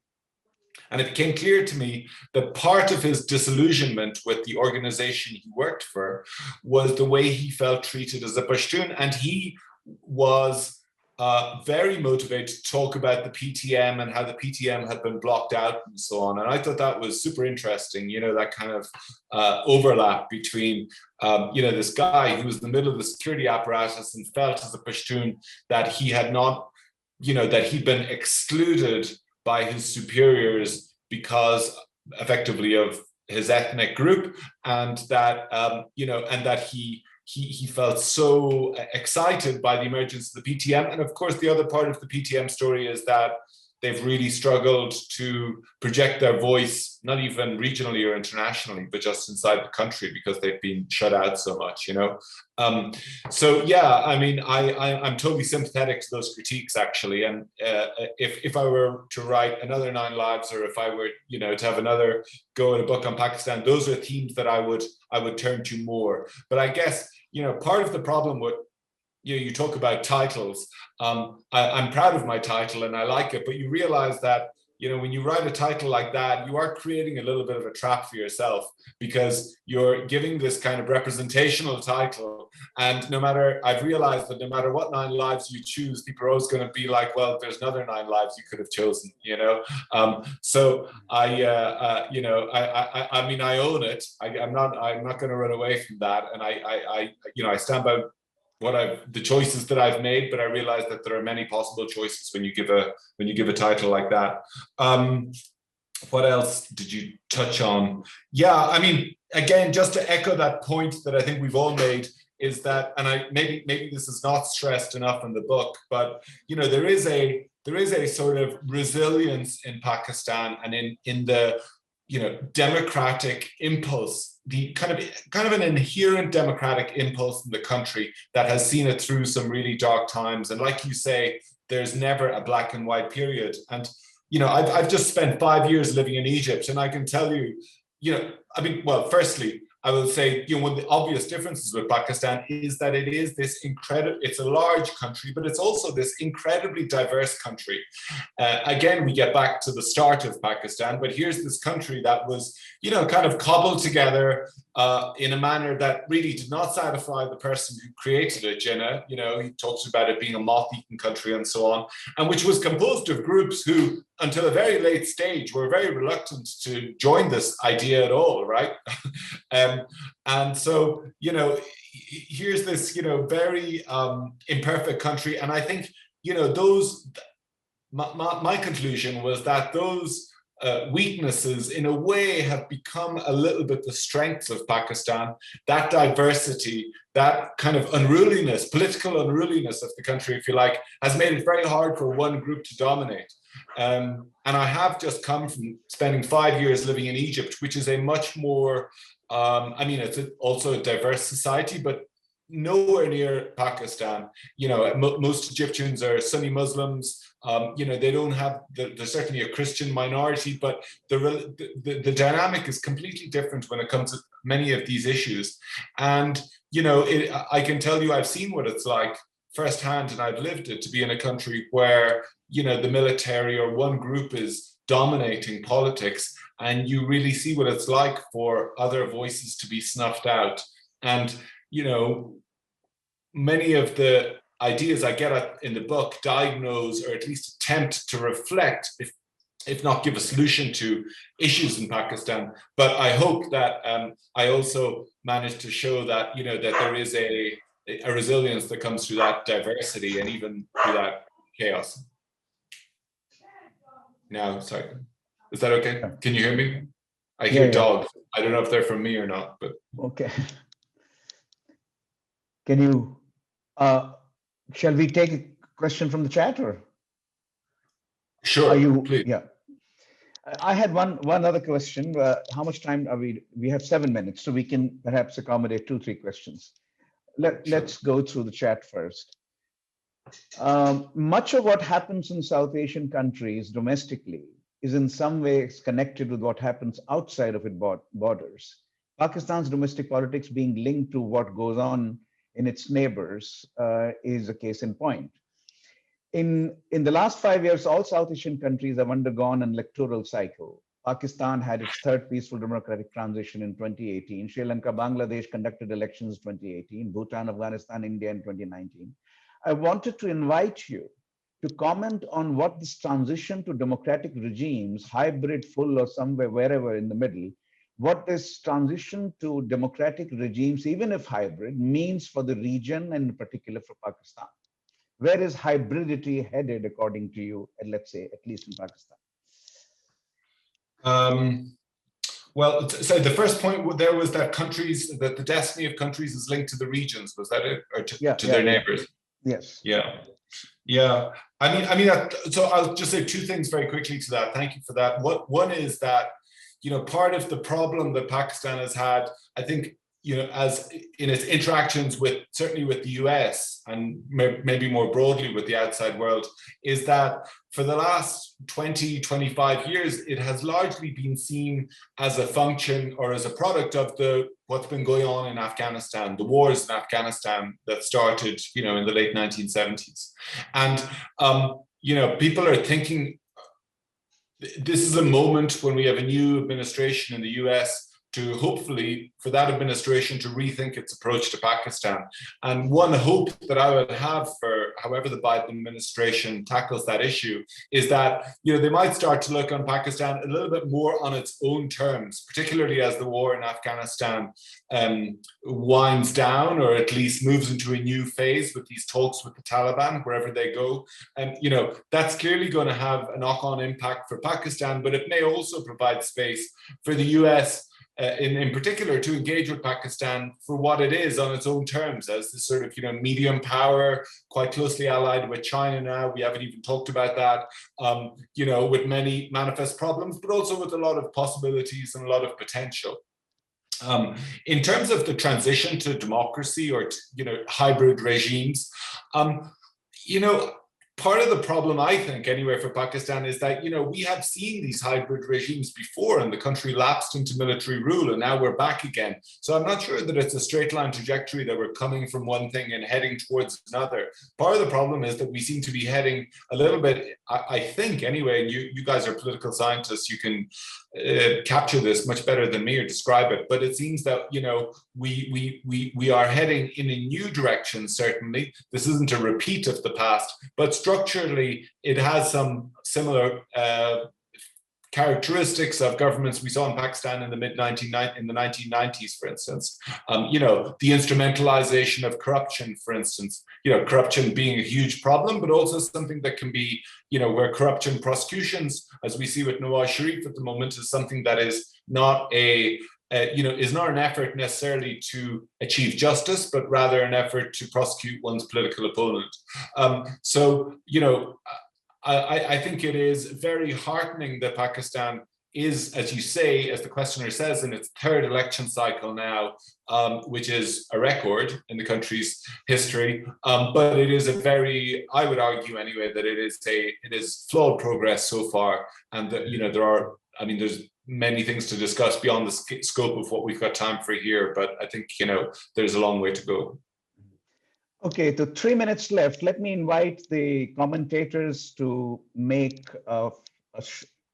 B: And it became clear to me that part of his disillusionment with the organization he worked for was the way he felt treated as a Pashtun. And he was very motivated to talk about the PTM and how the PTM had been blocked out and so on. And I thought that was super interesting, you know, that kind of overlap between, you know, this guy who was in the middle of the security apparatus and felt as a Pashtun that he had not, you know, that he'd been excluded by his superiors because effectively of his ethnic group, and that, you know, and that he felt so excited by the emergence of the PTM. And of course, the other part of the PTM story is that they've really struggled to project their voice, not even regionally or internationally, but just inside the country, because they've been shut out so much, you know. So yeah, I mean, I'm totally sympathetic to those critiques, actually. And if I were to write another 9 Lives, or if I were, you know, to have another go at a book on Pakistan, those are themes that I would turn to more. But I guess, you know, part of the problem with, you talk about titles. I'm proud of my title and I like it, but you realize that, you know, when you write a title like that, you are creating a little bit of a trap for yourself, because you're giving this kind of representational title. And I've realized that no matter what 9 Lives you choose, people are always going to be like, well, there's another 9 Lives you could have chosen, you know? So you know, I mean, I own it. I'm not going to run away from that. And you know, I stand by the choices that I've made, but I realize that there are many possible choices when you give a title like that. What else did you touch on? Yeah, I mean, again, just to echo that point that I think we've all made, is that, and maybe this is not stressed enough in the book, but you know, there is a sort of resilience in Pakistan and in the, you know, democratic impulse, the kind of an inherent democratic impulse in the country that has seen it through some really dark times. And like you say, there's never a black and white period. And, you know, I've just spent 5 years living in Egypt, and I can tell you, you know, I mean, well, firstly, I will say, you know, one of the obvious differences with Pakistan is that it is this it's a large country, but it's also this incredibly diverse country. Again, we get back to the start of Pakistan, but here's this country that was, you know, kind of cobbled together in a manner that really did not satisfy the person who created it, Jinnah. You know, he talks about it being a moth-eaten country and so on, and which was composed of groups who, until a very late stage, were very reluctant to join this idea at all, right? And so, you know, here's this, you know, very imperfect country. And I think, you know, my conclusion was that those weaknesses in a way have become a little bit the strengths of Pakistan. That diversity, that kind of unruliness, political unruliness of the country, if you like, has made it very hard for one group to dominate. And I have just come from spending 5 years living in Egypt, which is a much more, I mean, it's also a diverse society, but nowhere near Pakistan. You know, most Egyptians are Sunni Muslims. You know, they don't have, there's certainly a Christian minority, but the dynamic is completely different when it comes to many of these issues. And, you know, I can tell you, I've seen what it's like firsthand, and I've lived it, to be in a country where, you know, the military or one group is dominating politics, and you really see what it's like for other voices to be snuffed out. And, you know, many of the ideas I get at in the book diagnose, or at least attempt to reflect, if not give a solution to, issues in Pakistan. But I hope that I also managed to show that, you know, that there is a resilience that comes through that diversity and even through that chaos. Now, sorry, is that okay? Can you hear me? I hear dogs. I don't know if they're from me or not, but.
A: Okay. Can you, shall we take a question from the chat, or?
B: Sure,
A: are you,
B: please.
A: Yeah. I had one other question. How much time are we? We have 7 minutes, so we can perhaps accommodate 2-3 questions. Let's go through the chat first. Much of what happens in South Asian countries domestically is in some ways connected with what happens outside of its borders. Pakistan's domestic politics being linked to what goes on in its neighbors is a case in point. In the last 5 years, all South Asian countries have undergone an electoral cycle. Pakistan had its third peaceful democratic transition in 2018. Sri Lanka, Bangladesh conducted elections in 2018. Bhutan, Afghanistan, India in 2019. I wanted to invite you to comment on what this transition to democratic regimes, hybrid, full, or somewhere, wherever in the middle, what this transition to democratic regimes, even if hybrid, means for the region and in particular for Pakistan. Where is hybridity headed, according to you, and let's say, at least in Pakistan?
B: Well, so the first point there was that the destiny of countries is linked to the regions. Was that it? Or to their neighbors?
A: Yes.
B: Yeah. So I'll just say two things very quickly to that. Thank you for that. One is that, part of the problem that Pakistan has had, I think, as in its interactions certainly with the US and maybe more broadly with the outside world, is that for the last 20, 25 years, it has largely been seen as a function or as a product of what's been going on in Afghanistan, the wars in Afghanistan that started, in the late 1970s. And, people are thinking this is a moment when we have a new administration in the US to hopefully for that administration to rethink its approach to Pakistan. And one hope that I would have for however the Biden administration tackles that issue is that, they might start to look on Pakistan a little bit more on its own terms, particularly as the war in Afghanistan winds down, or at least moves into a new phase with these talks with the Taliban, wherever they go. And, that's clearly going to have a knock-on impact for Pakistan, but it may also provide space for the US in particular to engage with Pakistan for what it is on its own terms, as this sort of medium power, quite closely allied with China now. We haven't even talked about that, with many manifest problems, but also with a lot of possibilities and a lot of potential. In terms of the transition to democracy or hybrid regimes, part of the problem, I think, anyway, for Pakistan is that, we have seen these hybrid regimes before and the country lapsed into military rule and now we're back again. So I'm not sure that it's a straight line trajectory that we're coming from one thing and heading towards another. Part of the problem is that we seem to be heading a little bit, I think anyway, and you guys are political scientists, you can capture this much better than me or describe it, but it seems that, we are heading in a new direction, certainly. This isn't a repeat of the past, but structurally, it has some similar characteristics of governments we saw in Pakistan in the in the 1990s, for instance. The instrumentalization of corruption, for instance. Corruption being a huge problem, but also something that can be, where corruption prosecutions, as we see with Nawaz Sharif at the moment, is something that is not is not an effort necessarily to achieve justice, but rather an effort to prosecute one's political opponent. I think it is very heartening that Pakistan is, as you say, as the questioner says, in its third election cycle now, which is a record in the country's history. But it is I would argue anyway, that it is flawed progress so far, and that there's many things to discuss beyond the scope of what we've got time for here. But I think there's a long way to go.
A: Okay, so 3 minutes left. Let me invite the commentators to make a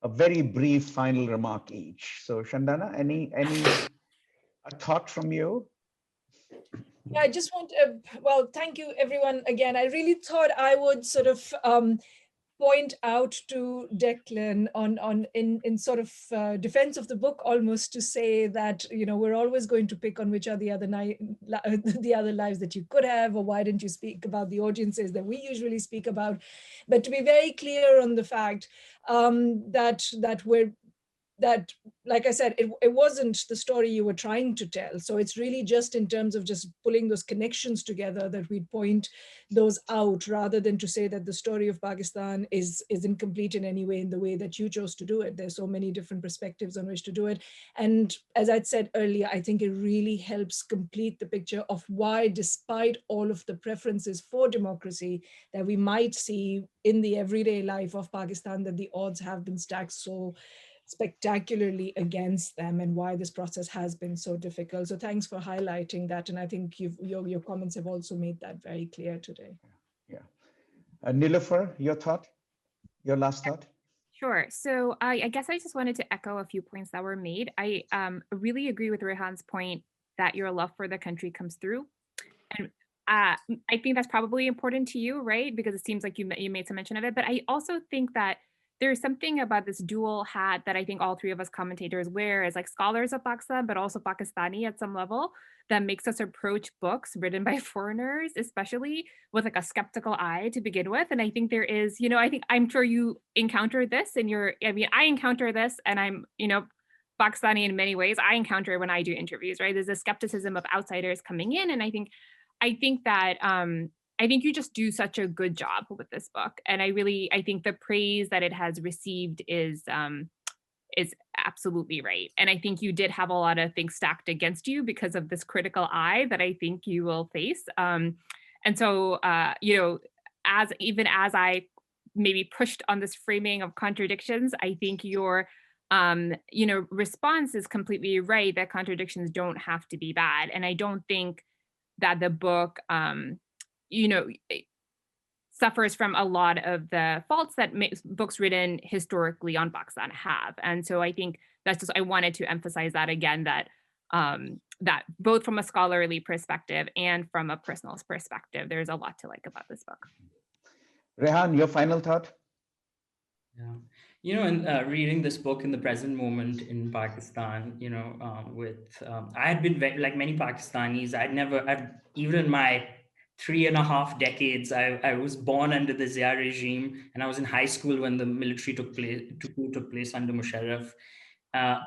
A: very brief final remark each. So Shandana, any a thought from you?
C: Yeah, I just want thank you everyone again. I really thought I would sort of point out to Declan in sort of defense of the book, almost, to say that we're always going to pick on which are the other lives that you could have, or why didn't you speak about the audiences that we usually speak about, but to be very clear on the fact that, like I said, it wasn't the story you were trying to tell. So it's really just in terms of just pulling those connections together that we'd point those out, rather than to say that the story of Pakistan is incomplete in any way in the way that you chose to do it. There's so many different perspectives on which to do it. And as I'd said earlier, I think it really helps complete the picture of why, despite all of the preferences for democracy that we might see in the everyday life of Pakistan, that the odds have been stacked so spectacularly against them, and why this process has been so difficult. So thanks for highlighting that. And I think your comments have also made that very clear today.
A: Yeah. Niloufer, your last thought?
D: Sure. So I guess I just wanted to echo a few points that were made. I really agree with Rehan's point that your love for the country comes through. And I think that's probably important to you, right? Because it seems like you made some mention of it. But I also think that there's something about this dual hat that I think all three of us commentators wear as like scholars of Pakistan, but also Pakistani at some level, that makes us approach books written by foreigners, especially, with like a skeptical eye to begin with. And I think there is, I'm sure you encounter this I encounter this, and I'm, Pakistani in many ways. I encounter it when I do interviews, right? There's a skepticism of outsiders coming in. And I think that I think you just do such a good job with this book. And I think the praise that it has received is absolutely right. And I think you did have a lot of things stacked against you because of this critical eye that I think you will face. And so, as I maybe pushed on this framing of contradictions, I think your response is completely right, that contradictions don't have to be bad. And I don't think that the book, suffers from a lot of the faults that books written historically on Pakistan have. And so I think I wanted to emphasize that again, that that both from a scholarly perspective and from a personal perspective, there's a lot to like about this book.
A: Rehan, your final thought?
E: Yeah. In reading this book in the present moment in Pakistan, I had been like many Pakistanis, even in my 3.5 decades, I was born under the Zia regime, and I was in high school when the military took place under Musharraf.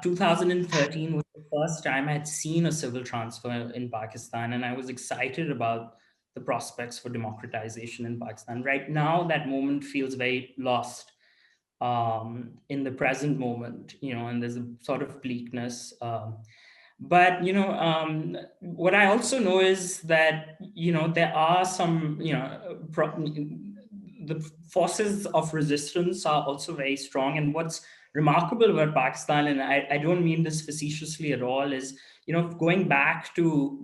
E: 2013 was the first time I had seen a civil transfer in Pakistan, and I was excited about the prospects for democratization in Pakistan. Right now, that moment feels very lost in the present moment, and there's a sort of bleakness. But what I also know is that there are some the forces of resistance are also very strong. And what's remarkable about Pakistan, and I don't mean this facetiously at all, is going back to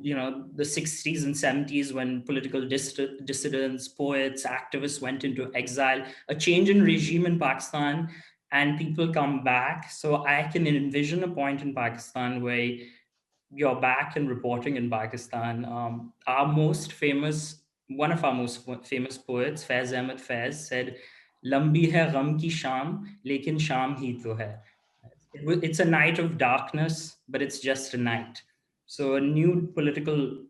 E: the 60s and 70s, when political dissidents, poets, activists went into exile, a change in regime in Pakistan, and people come back. So I can envision a point in Pakistan where you're back and reporting in Pakistan. One of our most famous poets, Faiz Ahmed Faiz, said, "Lambi hai gham ki sham, lekin sham hi to hai." It's a night of darkness, but it's just a night. So a new political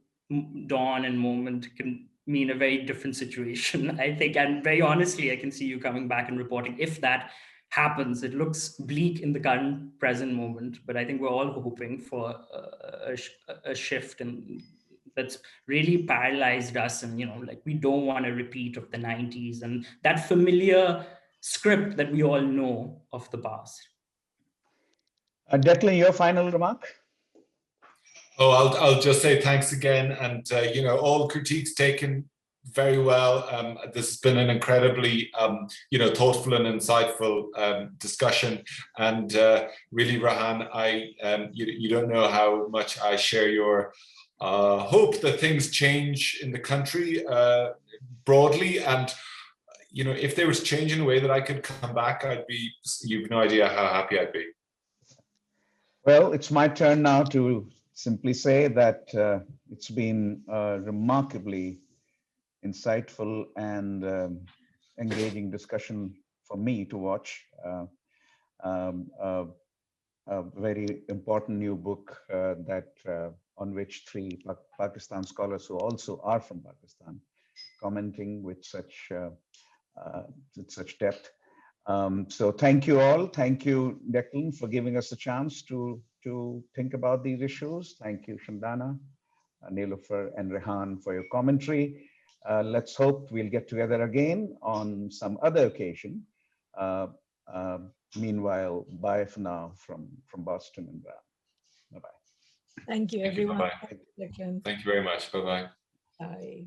E: dawn and moment can mean a very different situation, I think. And very honestly, I can see you coming back and reporting if that happens. It looks bleak in the current present moment, but I think we're all hoping for a shift, and that's really paralyzed us. And we don't want a repeat of the 90s and that familiar script that we all know of the past.
A: Declan, your final remark?
B: Oh, I'll just say thanks again, and all critiques taken very well. This has been an incredibly thoughtful and insightful discussion, and really, Rehan, you don't know how much I share your hope that things change in the country broadly, and if there was change in a way that I could come back, you've no idea how happy I'd be.
A: Well, it's my turn now to simply say that it's been a remarkably insightful and engaging discussion for me to watch. A very important new book on which three Pakistan scholars who also are from Pakistan commenting with such depth. So thank you all. Thank you, Declan, for giving us a chance to think about these issues. Thank you, Shandana, Niloufer, and Rehan for your commentary. Let's hope we'll get together again on some other occasion. Meanwhile, bye for now from Boston and Brown. Bye-bye.
C: Thank you, everyone.
B: Bye-bye. Thank you very much. Bye-bye.
C: Bye.